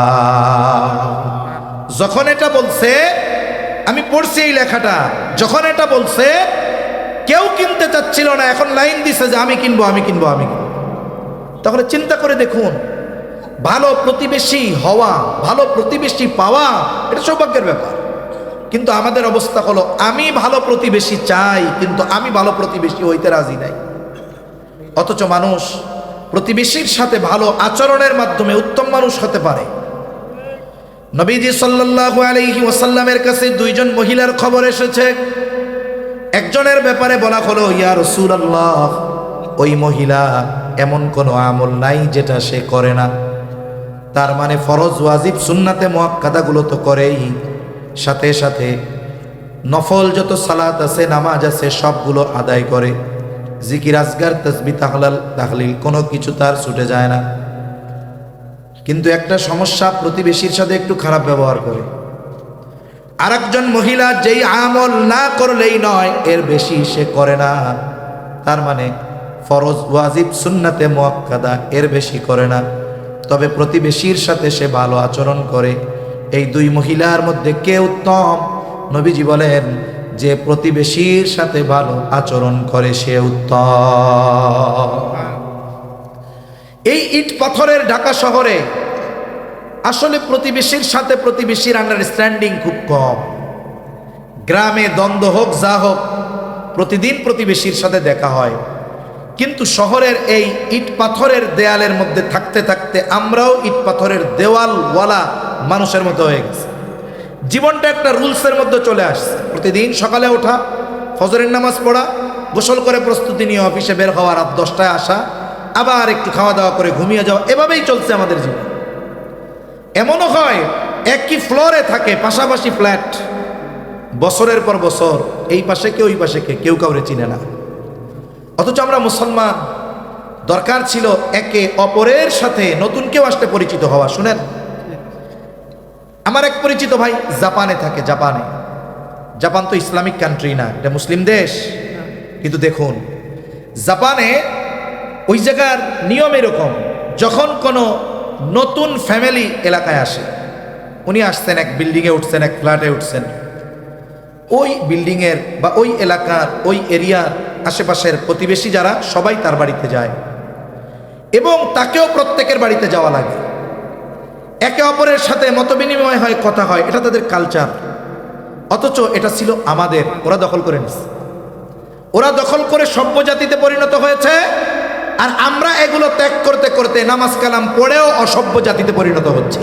যখন এটা বলছে, আমি পড়ছি এই লেখাটা, যখন এটা বলছে কেউ কিনতে চাচ্ছিল না, এখন লাইন দিছে যে আমি কিনবো, আমি কিনবো, আমি কিনবো। তাহলে চিন্তা করে দেখুন, ভালো প্রতিবেশী হওয়া, ভালো প্রতিবেশী পাওয়া এটা সৌভাগ্যের ব্যাপার। কিন্তু আমাদের অবস্থা হলো, আমি ভালো প্রতিবেশী চাই কিন্তু আমি ভালো প্রতিবেশী হইতে রাজি নাই। অথচ মানুষ প্রতিবেশীর সাথে ভালো আচরণের মাধ্যমে উত্তম মানুষ হতে পারে। নবীজি সাল্লাল্লাহু আলাইহি ওয়াসাল্লামের কাছে 2 জন মহিলার খবর এসেছে। একজনের ব্যাপারে বলা হলো, ইয়া রাসূলুল্লাহ, ওই মহিলা এমন কোনো আমল নাই যেটা সে করে না। তার মানে ফরজ, ওয়াজিব, সুন্নাতে মুআক্কাদাগুলো তো করেই, সাথে সাথে নফল যত সালাত আছে, নামাজ আছে, সবগুলো আদায় করে। জিকির, আজগার, তাসবিহ, তাহলিল কোনো কিছু তার ছুটে যায় না। কিন্তু একটা সমস্যা, প্রতিবেশীর সাথে একটু খারাপ ব্যবহার করে। আরেকজন মহিলা যেই আমল না করলেই নয়, এর বেশি সে করে না। তার মানে ফরজ, ওয়াজিব, সুন্নাতে মুআক্কাদা এর বেশি করে না, তবে প্রতিবেশীর সাথে সে ভালো আচরণ করে। এই 2 মহিলার মধ্যে কে উত্তম? নবীজি বলেন, যে প্রতিবেশীর সাথে ভালো আচরণ করে সে উত্তম। এই ইট পাথরের ঢাকা শহরে আসলে প্রতিবেশীর সাথে প্রতিবেশীর আন্ডারস্ট্যান্ডিং খুব কম। গ্রামে দ্বন্দ্ব হোক যা হোক, প্রতিদিন প্রতিবেশীর সাথে দেখা হয়। কিন্তু শহরের এই ইট পাথরের দেয়ালের মধ্যে থাকতে থাকতে আমরাও ইট পাথরের দেওয়ালওয়ালা মানুষের মতো হয়ে গেছে। জীবনটা একটা রুলসের মধ্যে চলে আসছে। প্রতিদিন সকালে ওঠা, ফজরের নামাজ পড়া, গোসল করে প্রস্তুতি নিয়ে অফিসে বের হওয়া, রাত 10টায় আসা, আবার একটু খাওয়া দাওয়া করে ঘুমিয়ে যাওয়া, এভাবেই চলছে আমাদের জীবন। এমনও হয় একই ফ্লোরে থাকে পাশাপাশি ফ্ল্যাট, বছরের পর বছর এই পাশে কে ওই পাশে কে, কেউ কাউরে চিনে না। অথচ আমরা মুসলমান, দরকার ছিল একে অপরের সাথে নতুন কেউ আসতে পরিচিত হওয়া। শুনেন, আমার এক পরিচিত ভাই জাপানে থাকে। জাপান তো ইসলামিক কান্ট্রি না, এটা মুসলিম দেশ। কিন্তু দেখুন, জাপানে ওই জায়গার নিয়ম এরকম, যখন কোনো নতুন ফ্যামিলি এলাকায় আসে, উনি আসছেন এক বিল্ডিংয়ে উঠছেন, এক ফ্ল্যাটে উঠছেন, ওই বিল্ডিংয়ের বা ওই এলাকার ওই এরিয়ার আশেপাশের প্রতিবেশী যারা সবাই তার বাড়িতে যায় এবং তাকেও প্রত্যেকের বাড়িতে যাওয়া লাগে। একে অপরের সাথে মতবিনিময় হয়, কথা হয়, এটা তাদের কালচার। অথচ এটা ছিল আমাদের, ওরা দখল করে নিচ্ছে। ওরা দখল করে সভ্য জাতিতে পরিণত হয়েছে, আর আমরা এগুলো ত্যাগ করতে করতে নামাজ কালাম পড়েও অসভ্য জাতিতে পরিণত হচ্ছে।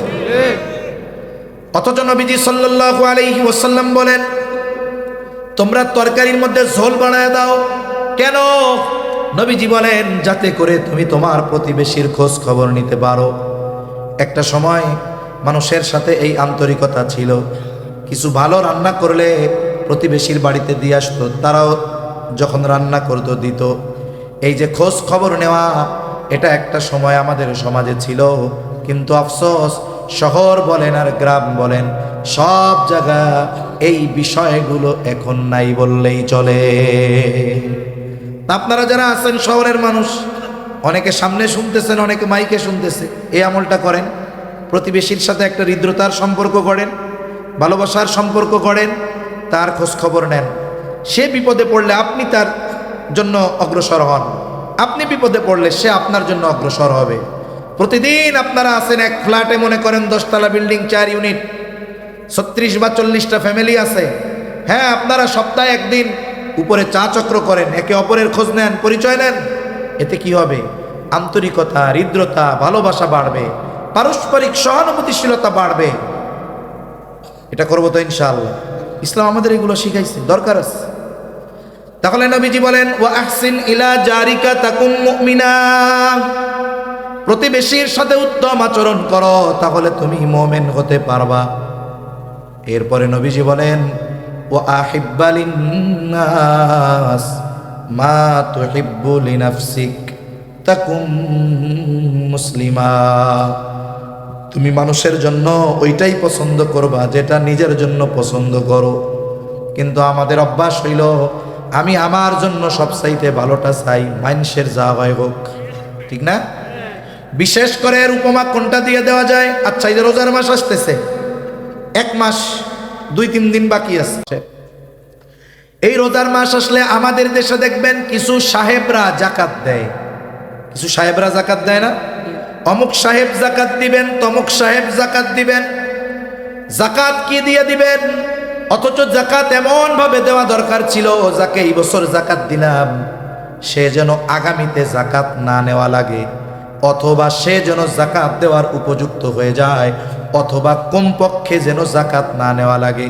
অথচ নবীজি সাল্লাল্লাহু আলাইহি ওয়াসাল্লাম বলেন, তোমরা তরকারির মধ্যে ঝোল বানায় দাও। কেন? নবীজি বলেন, যাতে করে তুমি তোমার প্রতিবেশীর খোঁজ খবর নিতে পারো। একটা সময় মানুষের সাথে এই আন্তরিকতা ছিল। কিছু ভালো রান্না করলে প্রতিবেশীর বাড়িতে দিয়ে আসতো, তারাও যখন রান্না করতো দিত। এই যে খোঁজ খবর নেওয়া, এটা একটা সময় আমাদের সমাজে ছিল। কিন্তু আফসোস, শহর বলেন আর গ্রাম বলেন, সব জায়গা এই বিষয়গুলো এখন নাই বললেই চলে। আপনারা যারা আছেন শহরের মানুষ, অনেকে সামনে শুনতেছেন, অনেকে মাইকে শুনতেছে, এই আমলটা করেন। প্রতিবেশীর সাথে একটা হৃদ্রতার সম্পর্ক করেন, ভালোবাসার সম্পর্ক করেন, তার খোঁজ খবর নেন। সে বিপদে পড়লে আপনি তার জন্য অগ্রসর হন, আপনি বিপদে পড়লে সে আপনার জন্য অগ্রসর হবে। প্রতিদিন আপনারা আছেন এক ফ্ল্যাটে, মনে করেন 10 তলা বিল্ডিং, 4 ইউনিট, 36 বা 40টা ফ্যামিলি আছে। হ্যাঁ, আপনারা সপ্তাহে একদিন উপরে চা চক্র করেন, একে অপরের খোঁজ নেন, পরিচয় নেন। এতে কি হবে? আন্তরিকতা, হৃদ্রতা, ভালোবাসা বাড়বে, পারস্পরিক সহানুভূতিশীলতা বাড়বে। এটা করবো তো ইনশাআল্লাহ। ইসলাম আমাদের এগুলো শিখাইছে, দরকার আছে। তাহলে নবীজি বলেন, ওয়া আহসিন ইলা জারিকা তাকুম মুমিনা, প্রতিবেশীর সাথে উত্তম আচরণ করো, তাহলে তুমি মুমিন হতে পারবা। এরপরে নবীজি বলেন, ওয়া আহিব্বা লিন্নাস মা তুহিব্বু লিনাফসিক তাকুম মুসলিমা, তুমি মানুষের জন্য ওইটাই পছন্দ করবা যেটা নিজের জন্য পছন্দ করো। কিন্তু আমাদের অভ্যাস হইল, আমি আমার জন্য সবচাইতে ভালোটা চাই, মানুষের যা হয় হোক। ঠিক না? বিশেষ করে এর উপমা কোনটা দিয়ে দেওয়া যায়? আচ্ছা, এই যে রোজার মাস আসতেছে, 1 মাস 2-3 দিন বাকি আছে। এই রোজার মাস আসলে আমাদের দেশে দেখবেন কিছু সাহেবরা জাকাত দেয়। কিছু সাহেবরা জাকাত দেয় না? অমুক সাহেব জাকাত দিবেন, তমুক সাহেব জাকাত দিবেন। জাকাত কি দিয়ে দিবেন? অথচ জাকাত এমন ভাবে দেওয়া দরকার ছিল, যাকে এই বছর জাকাত দিলাম সে যেন আগামীতে জাকাত না নেওয়া লাগে, অথবা সে যেন জাকাত দেওয়ার উপযুক্ত হয়ে যায়, অথবা কমপক্ষে যেন জাকাত না নেওয়া লাগে।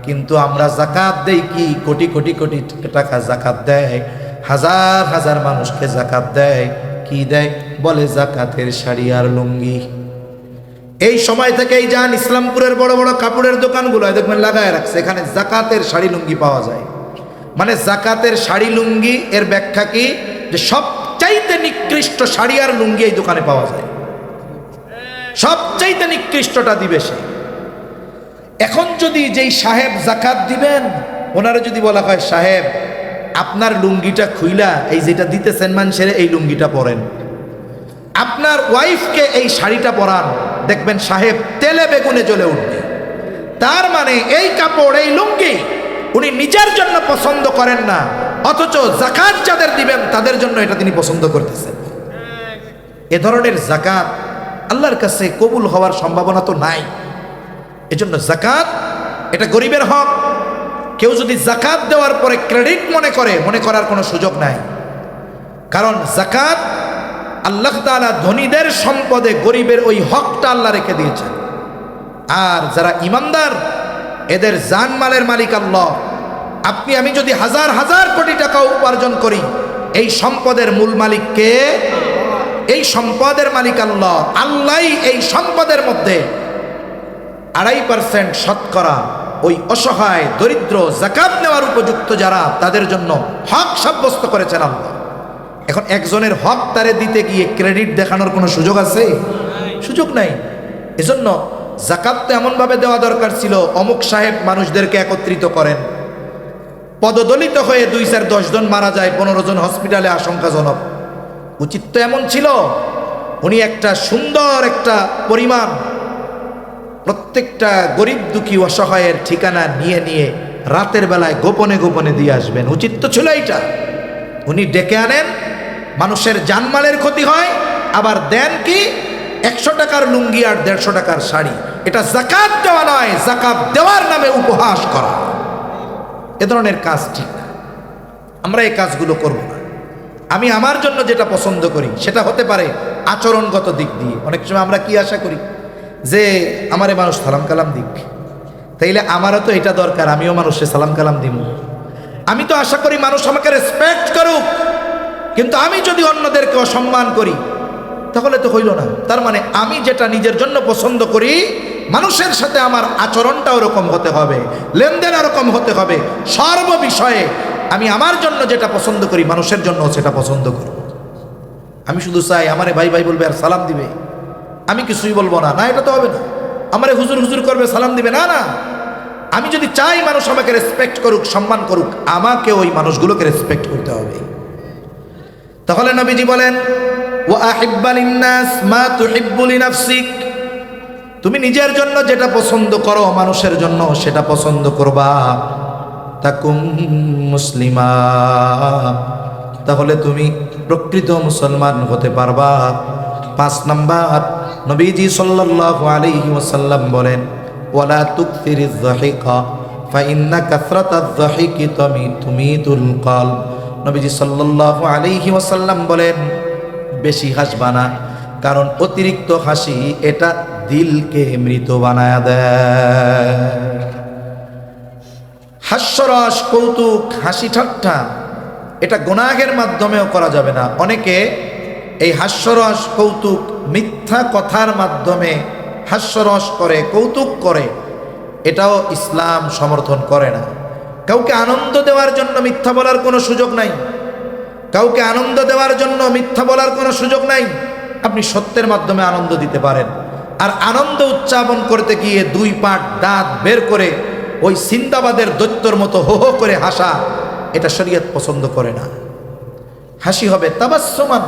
কিন্তু আমরা জাকাত দেই কি? কোটি কোটি কোটি টাকা জাকাত দেয়, হাজার হাজার মানুষকে জাকাত দেয়। কি দেয়? বলে জাকাতের শাড়ি আর লুঙ্গি। এই সময় থেকেই যান ইসলামপুরের বড় বড় কাপড়ের দোকানগুলো দেখবেন লাগায় রাখছে, এখানে জাকাতের শাড়ি লুঙ্গি পাওয়া যায়। মানে জাকাতের শাড়ি লুঙ্গি এর ব্যাখ্যা কি? যে সবচাইতে নিকৃষ্ট শাড়ি আর লুঙ্গি এই দোকানে পাওয়া যায়, সবচাইতে নিকৃষ্টটা দিবে সে। এখন যদি যেই সাহেব জাকাত দিবেন, ওনারা যদি বলা হয়, সাহেব আপনার লুঙ্গিটা খুইলা এই যেটা দিতেছেন মানুষের, এই লুঙ্গিটা পরেন, আপনার ওয়াইফকে এই শাড়িটা পরান, দেখবেন সাহেব তেলে বেগুনে জ্বলে উঠবে। তার মানে এই কাপড়, এই লুঙ্গি উনি নিজের জন্য পছন্দ করেন না, অথচ জাকাত যাদের দিবেন তাদের জন্য এটা তিনি পছন্দ করতেছেন। এ ধরনের জাকাত আল্লাহর কাছে কবুল হওয়ার সম্ভাবনা তো নাই। এজন্য যাকাত এটা গরিবের হক। কেউ যদি যাকাত দেওয়ার পরে ক্রেডিট মনে করার কোনো সুযোগ নাই। কারণ যাকাত আল্লাহ তাআলা ধনীদের সম্পদে গরিবের ওই হকটা আল্লাহ রেখে দিয়েছেন। আর যারা ইমানদার এদের জানমালের মালিক আল্লাহ। আপনি আমি যদি হাজার হাজার কোটি টাকা উপার্জন করি, এই সম্পদের মূল মালিক কে? এই সম্পদের মালিক আল্লাহ। আল্লাহই এই সম্পদের মধ্যে 2.5% শতকরা ওই অসহায় দরিদ্র যাকাত নেওয়ার উপযুক্ত যারা, তাদের জন্য হক সাব্যস্ত করেছেন আল্লাহ। এখন একজনের হক তারে দিতে গিয়ে ক্রেডিট দেখানোর কোনো সুযোগ আছে? সুযোগ নাই। এজন্য যাকাত তো এমনভাবে দেওয়া দরকার ছিল, অমুক সাহেব মানুষদেরকে একত্রিত করেন, পদদলিত হয়ে 2-4-10 জন মারা যায়, 15 জন হসপিটালে আশঙ্কাজনক। উচিত তো এমন ছিল, উনি একটা সুন্দর একটা পরিমাণ প্রত্যেকটা গরিব দুঃখী অসহায়ের ঠিকানা নিয়ে নিয়ে রাতের বেলায় গোপনে গোপনে দিয়ে আসবেন। উচিত তো ছিল এইটা। উনি ডেকে আনেন, মানুষের জানমালের ক্ষতি হয়, আবার দেন কি 100 টাকার লুঙ্গি আর 150 টাকার শাড়ি। এটা যাকাত দেওয়া নয়, যাকাত দেওয়ার নামে উপহাস করা। এ ধরনের কাজ ঠিক না। আমরা এই কাজগুলো করব না। আমি আমার জন্য যেটা পছন্দ করি সেটা হতে পারে আচরণগত দিক দিয়ে। অনেক সময় আমরা কি আশা করি যে আমারে মানুষ সালাম কালাম দিক, তাইলে আমারও তো এটা দরকার, আমিও মানুষের সালাম কালাম দিব। আমি তো আশা করি মানুষ আমাকে রেসপেক্ট করুক, কিন্তু আমি যদি অন্যদেরকে অসম্মান করি তাহলে তো হইল না। তার মানে আমি যেটা নিজের জন্য পছন্দ করি, মানুষের সাথে আমার আচরণটা ওরকম হতে হবে, লেনদেন ওরকম হতে হবে। সর্ব বিষয়ে আমি আমার জন্য যেটা পছন্দ করি, মানুষের জন্য সেটা পছন্দ করব। আমি শুধু চাই আমারে ভাই ভাই বলবে আর সালাম দিবে, আমি কিছুই বলবো না, না এটা তো হবে না। আমারে হুজুর হুজুর করবে, সালাম দিবে, না না। আমি যদি চাই মানুষ আমাকে রেসপেক্ট করুক, সম্মান করুক, আমাকে ওই মানুষগুলোকে রেসপেক্ট করতে হবে। তাহলে নবীজি বলেন, ওয়া আহিব্বা লিন্নাস মা তুহিব্বু লিনাফসিক। তুমি নিজের জন্য যেটা পছন্দ করো, মানুষের জন্য সেটা পছন্দ করবা। তাকুম মুসলিমা, তাহলে তুমি প্রকৃত মুসলমান হতে পারবা। 5 নাম্বার, নবীজি সাল্লাল্লাহু আলাইহি ওয়াসাল্লাম বলেন, ওয়ালা তুকসিরিজ যাহিকা ফাইন্না কাসরাতাজ যাহিকি তুমিতুল কলব। নবীজি সাল্লাল্লাহু আলাইহি ওয়াসাল্লাম বলেন, বেশি হাসবা না, কারণ অতিরিক্ত হাসি এটা দিলকে মৃত বানায় দেয়। হাস্যরস, কৌতুক, হাসি ঠাট্টা এটা গুনাহের মাধ্যমেও করা যাবে না। অনেকে এই হাস্যরস, কৌতুক, মিথ্যা কথার মাধ্যমে হাস্যরস করে, কৌতুক করে, এটাও ইসলাম সমর্থন করে না। কাউকে আনন্দ দেওয়ার জন্য মিথ্যা বলার কোনো সুযোগ নাই। কাউকে আনন্দ দেওয়ার জন্য মিথ্যা বলার কোনো সুযোগ নাই। আপনি সত্যের মাধ্যমে আনন্দ দিতে পারেন। আর আনন্দ উচ্চাপন করতে গিয়ে 2 পাট দাঁত বের করে ওই সিন্দাবাদের দৈত্যর মতো হো হো করে হাসা, এটা শরীয়ত পছন্দ করে না। হাসি হবে তাবাসসুমান।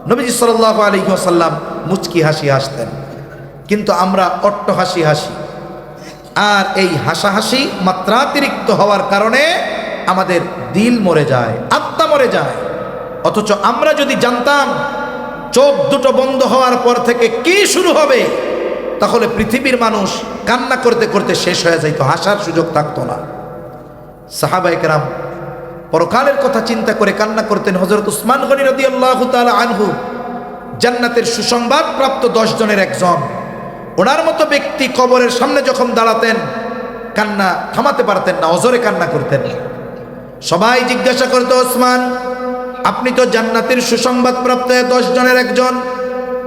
নবীজি সাল্লাল্লাহু আলাইহি ওয়াসাল্লাম মুচকি হাসি হাসতেন, কিন্তু আমরা অট্ট হাসি হাসি। আর এই হাসাহাসি মাত্রাতিরিক্ত হওয়ার কারণে আমাদের দিল মরে যায়, আত্মা মরে যায়। অথচ আমরা যদি জানতাম চোখ দুটো বন্ধ হওয়ার পর থেকে কি শুরু হবে, তাহলে পৃথিবীর মানুষ কান্না করতে করতে শেষ হয়ে যাইতো, হাসার সুযোগ থাকতো না। সাহাবায়ে কেরাম পরকালের কথা চিন্তা করে কান্না করতেন। হযরত উসমান গনি রাদিয়াল্লাহু তাআলা আনহু জান্নাতের সুসংবাদ প্রাপ্ত 10 জনের একজন। ওনার মতো ব্যক্তি কবরের সামনে যখন দাঁড়াতেন, কান্না থামাতে পারতেন না, অজরে কান্না করতেন। সবাই জিজ্ঞাসা করতো, ওসমান আপনি তো জান্নাতের সুসংবাদ প্রাপ্ত 10 জনের একজন,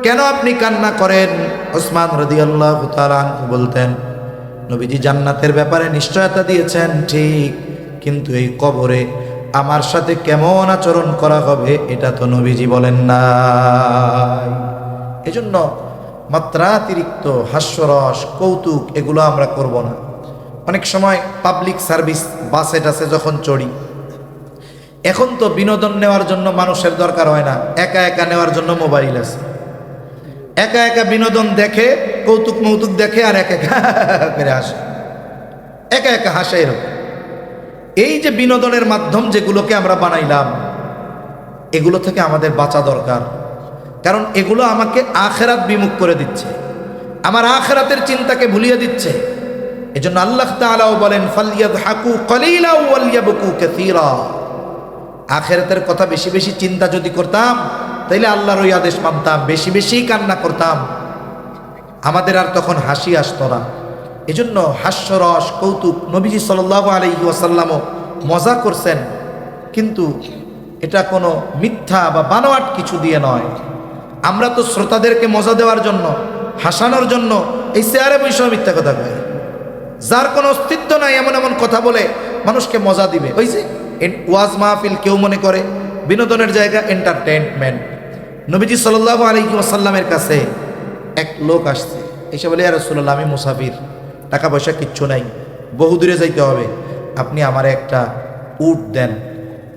কেন আপনি কান্না করেন? ওসমান রাদিয়াল্লাহু তাআলা আনহু বলতেন, নবীজি জান্নাতের ব্যাপারে নিশ্চয়তা দিয়েছেন ঠিক, কিন্তু এই কবরে আমার সাথে কেমন আচরণ করা হবে এটা তো নবীজি বলেন না। এজন্য মাত্রাতিরিক্ত হাস্যরস, কৌতুক এগুলো আমরা করব না। অনেক সময় পাবলিক সার্ভিস বাসে টাসে যখন চড়ি, এখন তো বিনোদন নেওয়ার জন্য মানুষের দরকার হয় না, একা একা নেওয়ার জন্য মোবাইল আছে। একা একা বিনোদন দেখে, কৌতুক মৌতুক দেখে, আর একা একা করে হাসে, একা একা হাসে। এরকম এই যে বিনোদনের মাধ্যম যেগুলোকে আমরা বানাইলাম, এগুলো থেকে আমাদের বাঁচা দরকার। কারণ এগুলো আমাকে আখেরাত বিমুখ করে দিচ্ছে, আমার আখেরাতের চিন্তাকে ভুলিয়ে দিচ্ছে। এজন্য আল্লাহ তাআলাও বলেন ফালইয়াদহাকু কলিলা ওয়ালইয়াবকু কাসীরা। আখেরাতের কথা বেশি বেশি চিন্তা যদি করতাম তাইলে আল্লাহর ওই আদেশ মানতাম, বেশি বেশি কান্না করতাম, আমাদের আর তখন হাসি আসতো না। এজন্য হাস্যরস কৌতুক নবীজি সাল্লাল্লাহু আলাইহি ওয়াসাল্লামও মজা করছেন, কিন্তু এটা কোনো মিথ্যা বা বানোয়াট কিছু দিয়ে নয়। আমরা তো শ্রোতাদেরকে মজা দেওয়ার জন্য, হাসানোর জন্য এই চেয়ারে বসে মিথ্যা কথা কই, যার কোনো অস্তিত্ব নাই এমন এমন কথা বলে মানুষকে মজা দিবে। ওই যে ওয়াজ মাহফিল কেউ মনে করে বিনোদনের জায়গা, এন্টারটেনমেন্ট। নবীজি সাল্লাল্লাহু আলাইহি ওয়াসাল্লামের কাছে এক লোক আসছে, এসে বলে ইয়া রাসূলুল্লাহ, আমি মুসাফির, টাকা পয়সা কিচ্ছু নাই, বহু দূরে যাইতে হবে, আপনি আমারে একটা উট দেন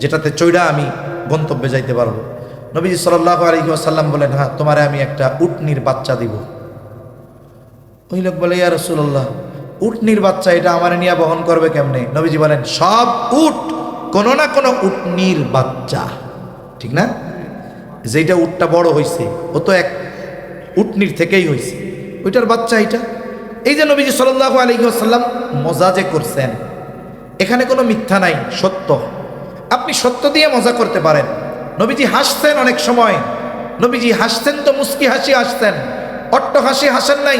যেটাতে চড়া আমি গন্তব্যে যাইতে পারবো। নবীজি সাল্লাল্লাহু আলাইহি ওয়াসাল্লাম বলেন, হ্যাঁ, তোমারে আমি একটা উটনির বাচ্চা দিব। ওই লোক বলে ইয়া রাসূলুল্লাহ, উটনির বাচ্চা এটা আমারে নিয়ে বহন করবে কেমনে? নবীজি বলেন, সব উট কোনো না কোনো উটনির বাচ্চা, ঠিক না? যেটা উটটা বড় হয়েছে ও তো এক উটনির থেকেই হয়েছে, ওইটার বাচ্চা এটা। এই যে নবীজি সাল্লাল্লাহু আলাইহি ওয়াসাল্লাম মজা যে করছেন, এখানে কোনো মিথ্যা নাই, সত্য। আপনি সত্য দিয়ে মজা করতে পারেন। নবীজি হাসতেন অনেক সময়, নবীজি হাসতেন তো মুস্কি হাসি হাসতেন, অট্ট হাসি হাসেন নাই।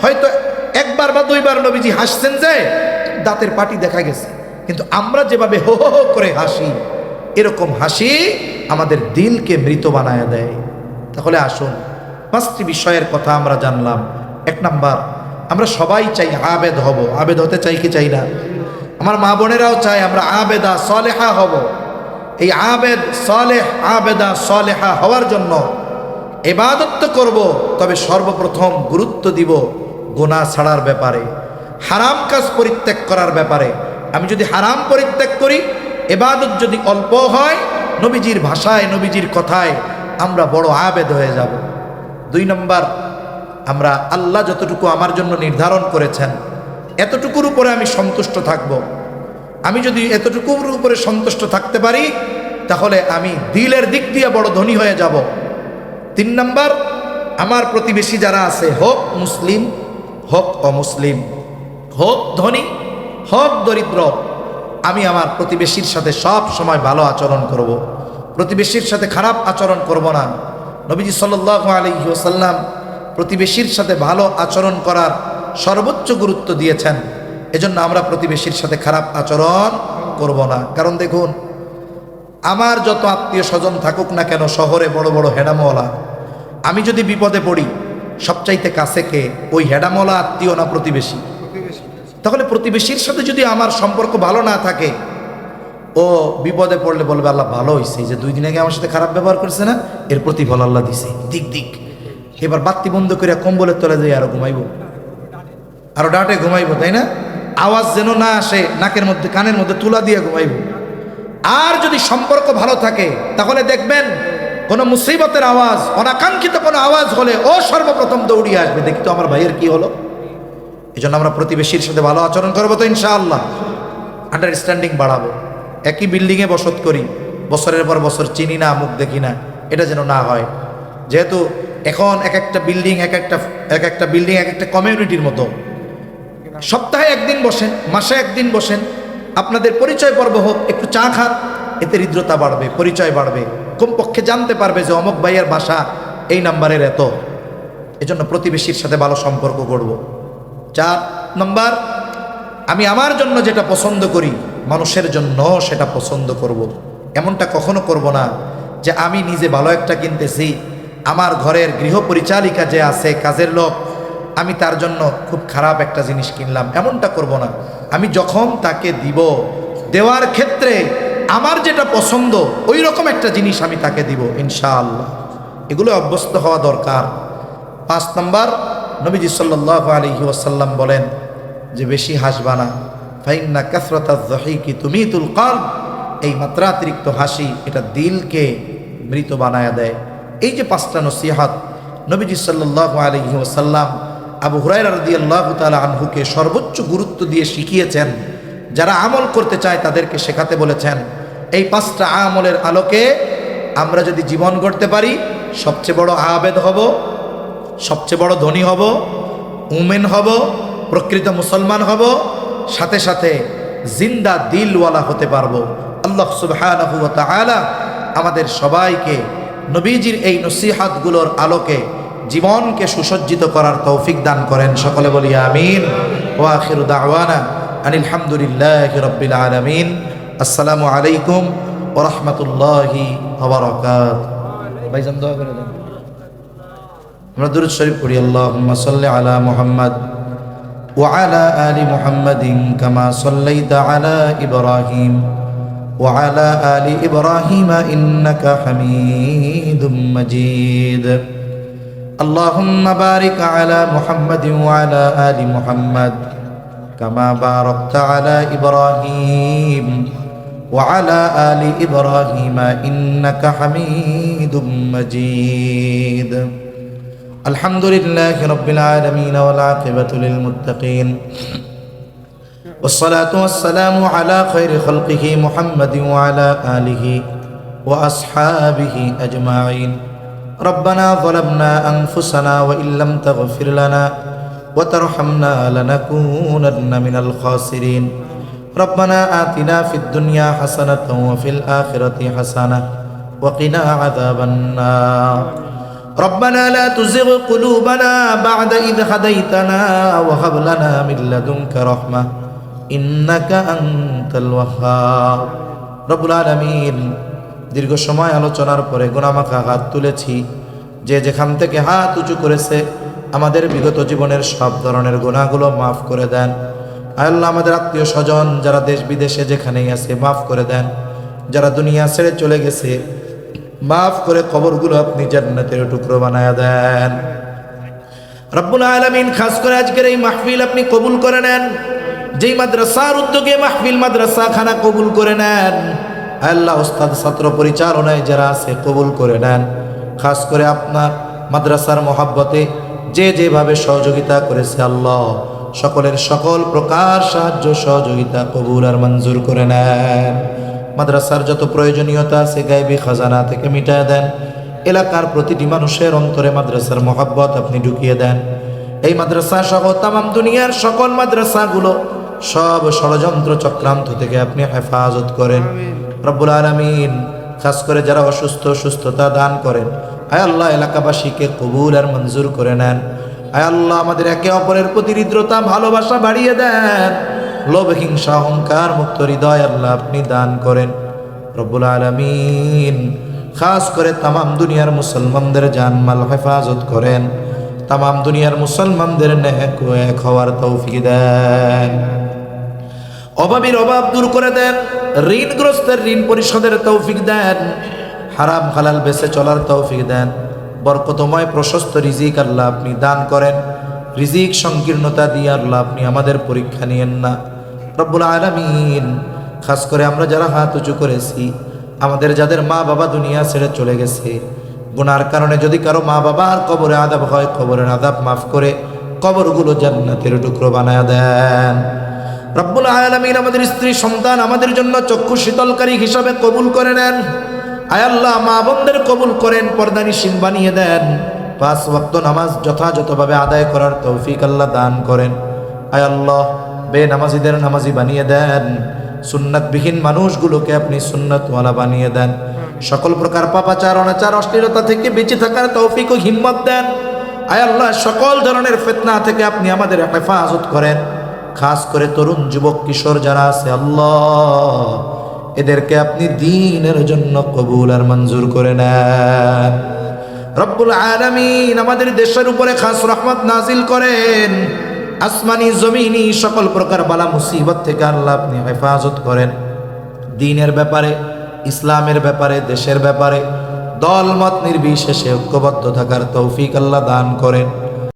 হয়তো একবার বা দুইবার নবীজি হাসছেন যে দাঁতের পাটি দেখা গেছে, কিন্তু আমরা যেভাবে হো হো করে হাসি, এরকম হাসি আমাদের দিলকে মৃত বানায় দেয়। তাহলে আসুন, 5টি বিষয়ের কথা আমরা জানলাম। 1 নাম্বার, আমরা সবাই চাই আবেদ হব। আবেদ হতে চাই কি চাই না? আমার মা বোনেরাও চায় আমরা আবেদা সলেহা হব। এই আবেদ সলেহ, আবেদা সলেহা হওয়ার জন্য ইবাদত তো করব, তবে সর্বপ্রথম গুরুত্ব দিব গুনাহ ছাড়ার ব্যাপারে, হারাম কাজ পরিত্যাগ করার ব্যাপারে। আমি যদি হারাম পরিত্যাগ করি, ইবাদত যদি অল্প হয়, নবীজির ভাষায়, নবীজির কথায় আমরা বড় আবেদ হয়ে যাব। 2 নম্বর, আমরা আল্লাহ যতটুকু আমার জন্য নির্ধারণ করেছেন এতটুকুর উপরে আমি সন্তুষ্ট থাকব। আমি যদি এতটুকুর উপরে সন্তুষ্ট থাকতে পারি, তাহলে আমি দিলের দিক দিয়ে বড় ধনী হয়ে যাব। 3 নম্বর, আমার প্রতিবেশী যারা আছে, হোক মুসলিম হোক অমুসলিম, হোক ধনী হোক দরিদ্র, আমি আমার প্রতিবেশীর সাথে সব সময় ভালো আচরণ করব, প্রতিবেশীর সাথে খারাপ আচরণ করব না। নবীজি সাল্লাল্লাহু আলাইহি ওয়াসাল্লাম প্রতিবেশীর সাথে ভালো আচরণ করার সর্বোচ্চ গুরুত্ব দিয়েছেন। এজন্য আমরা প্রতিবেশীর সাথে খারাপ আচরণ করব না। কারণ দেখুন, আমার যত আত্মীয় স্বজন থাকুক না কেন শহরে বড় বড় হেডামওয়ালা, আমি যদি বিপদে পড়ি, সবচাইতে কাছে কে? ওই হেডামওয়ালা আত্মীয় না প্রতিবেশী? তাহলে প্রতিবেশীর সাথে যদি আমার সম্পর্ক ভালো না থাকে, ও বিপদে পড়লে বলবে আল্লাহ ভালো হয়েছে, যে 2 দিন আগে আমার সাথে খারাপ ব্যবহার করছে না, এর প্রতিফল আল্লাহ দিছে, দিক দিক। এবার বাতি বন্ধ করে কম্বলের তলে যাই আরো ঘুমাইব, আরো ডাটে ঘুমাইব, তাই না? আওয়াজ যেন না আসে, নাকের মধ্যে কানের মধ্যে তুলা দিয়ে ঘুমাইব। আর যদি সম্পর্ক ভালো থাকে, তাহলে দেখবেন কোনো মুসিবতের আওয়াজ, অনাকাঙ্ক্ষিত কোনো আওয়াজ হলে ও সর্বপ্রথম দৌড়িয়ে আসবে, দেখি তো আমার ভাইয়ের কি হলো। এই জন্য আমরা প্রতিবেশীর সাথে ভালো আচরণ করবো তো ইনশাআল্লাহ, আন্ডারস্ট্যান্ডিং বাড়াবো। একই বিল্ডিংয়ে বসত করি, বছরের পর বছর চিনি না, মুখ দেখি না, এটা যেন না হয়। যেহেতু এখন এক একটা বিল্ডিং এক একটা কমিউনিটির মতো, সপ্তাহে 1 দিন বসেন, মাসে 1 দিন বসেন, আপনাদের পরিচয় পর্ব হোক, একটু চা খান, এতে হৃদ্রতা বাড়বে, পরিচয় বাড়বে, কমপক্ষে জানতে পারবে যে অমুক ভাইয়ের বাসা এই নাম্বারের এত। এজন্য প্রতিবেশীর সাথে ভালো সম্পর্ক করব। 4 নম্বর, আমি আমার জন্য যেটা পছন্দ করি, মানুষের জন্য সেটা পছন্দ করব। এমনটা কখনো করব না যে আমি নিজে ভালো একটা কিনতেছি, আমার ঘরের গৃহ পরিচালিকা যে আছে, কাজের লোক, আমি তার জন্য খুব খারাপ একটা জিনিস কিনলাম, এমনটা করব না। আমি যখন তাকে দিব, দেওয়ার ক্ষেত্রে আমার যেটা পছন্দ ওই রকম একটা জিনিস আমি তাকে দিব ইনশাআল্লাহ। এগুলো অভ্যস্ত হওয়া দরকার। 5 নম্বর, নবীজি সাল্লাল্লাহু আলাইহি ওয়াসাল্লাম বলেন যে বেশি হাসবা না, ফাইন্না কাসরাতাজ যাহিকি তুমিতুল কলব। এই মাত্রাতিরিক্ত হাসি এটা দিলকে মৃত বানায়া দেয়। এই যে 5টা নসিহত নবীজি সাল্লাল্লাহু আলাইহি ওয়াসাল্লাম আবু হুরায়রা রাদিয়াল্লাহু তাআলা আনহুকে সর্বোচ্চ গুরুত্ব দিয়ে শিখিয়েছেন, যারা আমল করতে চায় তাদেরকে শেখাতে বলেছেন। এই 5টা আমলের আলোকে আমরা যদি জীবন গড়তে পারি, সবচেয়ে বড় আবেদ হব, সবচেয়ে বড় ধনী হব, উমেন হব, প্রকৃত মুসলমান হব, সাথে সাথে জিন্দা দিলওয়ালা হতে পারবো। আল্লাহ সুবহানাহু ওয়া তাআলা আমাদের সবাইকে নবীজির এই নসিহাতগুলোর আলোকে জীবনকে সুসজ্জিত করার তৌফিক দান করেন। সকলে বলি আমিন। ওয়া আখিরু দাওয়ানা আনিল হামদুলিল্লাহি রাব্বিল আলামিন। আসসালামু আলাইকুম ওয়া রাহমাতুল্লাহি ওয়া বারাকাতুহু। ভাইজান দোয়া করে দেন। আমরা দুরূদ শরীফ পড়ি। আল্লাহুম্মা সাল্লি আলা মুহাম্মাদ ওয়া আলা আলি মুহাম্মাদিন কামা সাল্লাইতা আলা ইব্রাহিম ওয়া আলা আলি ইব্রাহিম ইন্নাকা হামিদুম মাজিদ। আল্লাহুম্মা বারিক আলা মুহাম্মাদিন ওয়া আলা আলি মুহাম্মাদ কামা বারাকতা আলা ইব্রাহিম ওয়া আলা আলি ইব্রাহিম ইন্নাকা হামিদুম মাজিদ। আলহামদুলিল্লাহি রাব্বিল আলামিন ওয়াল আকিবাতু লিল মুত্তাকিন ওয়াসসালাতু ওয়াসসালামু আলা খায়রি খালকিহি মুহাম্মাদিন ওয়া আলা আলিহি ওয়া আসহাবিহি আজমাইন। রব্বানা যালামনা আনফুসানা ওয়া ইল্লাম তাগফির লানা ওয়া তারহামনা লানাকুনান্না মিনাল খাসিরিন। রব্বানা আতিনা ফিদ দুনিয়া হাসানাতাও ওয়া ফিল আখিরাতি হাসানাহ ওয়া কিনা আযাবান নার। ربنا لا تزغ قلوبنا بعد إذ هديتنا وهب لنا من لدنك رحمة إنك أنت الوهاب। রব্বুল আলামিন, দীর্ঘ সময় আলোচনার পরে গুনাহমাখা হাত তুলেছি। যে যেখান থেকে হাত উঁচু করেছে আমাদের বিগত জীবনের সব ধরনের গুনাহগুলো মাফ করে দেন। আল্লাহ, আমাদের আত্মীয় স্বজন যারা দেশ বিদেশে যেখানেই আছে মাফ করে দেন। যারা দুনিয়া ছেড়ে চলে গেছে মাফ করে কবরগুলো আপনি জান্নাতের টুকরো বানায়া দেন। রব্বুল আলামিন, খাস করে আজকের এই মাহফিল আপনি কবুল করে নেন। যেই মাদ্রাসার উদ্যোগে মাহফিল, মাদ্রাসা খানা কবুল করে নেন। আল্লাহ, ওস্তাদ ছাত্র পরিচালনায় যারা আছে কবুল করে নেন। খাস করে আপনার মাদ্রাসার মহাব্বতে যে যেভাবে সহযোগিতা করেছে আল্লাহ, সকলের সকল প্রকার সাহায্য সহযোগিতা কবুল আর মঞ্জুর করে নেন। মাদ্রাসার যত প্রয়োজনীয়তা আছে গায়বী খাজানা থেকে মিটায় দেন। এলাকার প্রতিটি মানুষের অন্তরে মাদ্রাসার মহাব্বত আপনি ঢুকিয়ে দেন। এই মাদ্রাসা সহ তামাম দুনিয়ার সকল মাদ্রাসাগুলো সব ষড়যন্ত্র চক্রান্ত থেকে আপনি হেফাজত করেন। রব্বুল আলামিন, খাস করে যারা অসুস্থ সুস্থতা দান করেন, আয় আল্লাহ এলাকাবাসীকে কবুল আর মঞ্জুর করে নেন। আয় আল্লাহ, আমাদের একে অপরের প্রতি হৃদ্রতা ভালোবাসা বাড়িয়ে দেন। লোভ হিংসা অহংকার মুক্ত হৃদয় আল্লাহ আপনি দান করেন। রব্বুল আলামিন, খাস করে তামাম দুনিয়ার মুসলমানদের জানমাল হেফাজত করেন। তামাম দুনিয়ার মুসলমানদের নেক ও এক হওয়ার তৌফিক দেন। অভাবীর অভাব দূর করে দেন। ঋণগ্রস্তের ঋণ পরিশোধের তৌফিক দেন। হারাম হালাল বেঁচে চলার তৌফিক দেন। বরকতময় প্রশস্ত রিজিক আল্লাহ আপনি দান করেন। রিজিক সংকীর্ণতা দিয়ে আল্লাহ আপনি আমাদের পরীক্ষা নিয়েন না। রব্বুল আলামিন, খাস করে আমরা যারা হাত উঁচু করেছি, আমাদের যাদের মা বাবা দুনিয়া ছেড়ে চলে গেছে, গুনার কারণে যদি কারো মা বাবার কবরে আযাব হয়, কবরের আযাব মাফ করে কবরগুলো জান্নাতের টুকরো বানায়া দেন। রব্বুল আলামিন, আমাদের স্ত্রী সন্তান আমাদের জন্য চক্ষু শীতলকারী হিসাবে কবুল করে নেন। আয় আল্লাহ, মা বোনদের কবুল করেন, পর্দানিশীন বানিয়ে দেন। 5 ওয়াক্ত নামাজ যথাযথভাবে আদায় করার তৌফিক আল্লাহ দান করেন। আয় আল্লাহ, বেনামাজিদের নামাজি বানিয়ে দেন। সুন্নাতবিহীন মানুষগুলোকে আপনি সুন্নাতওয়ালা বানিয়ে দেন। সকল প্রকার পাপাচার অনাচার অশ্লীলতা থেকে বেঁচে থাকার তৌফিক ও হিম্মত দেন। আয় আল্লাহ, সকল ধরনের ফিতনা থেকে আপনি আমাদের হেফাজত করেন। খাস করে তরুণ যুবক কিশোর যারা আছে আল্লাহ, এদেরকে আপনি দ্বীনের জন্য কবুল আর মঞ্জুর করে নেন। রব্বুল আলামিন, আমাদের দেশের উপরে খাস রহমত নাজিল করেন। আসমানি জমিনি সকল প্রকার বালা মুসিবত থেকে আল্লাহ আপনি হেফাজত করেন। দ্বীনের ব্যাপারে, ইসলামের ব্যাপারে, দেশের ব্যাপারে দলমত নির্বিশেষে ঐক্যবদ্ধ থাকার তৌফিক আল্লাহ দান করেন।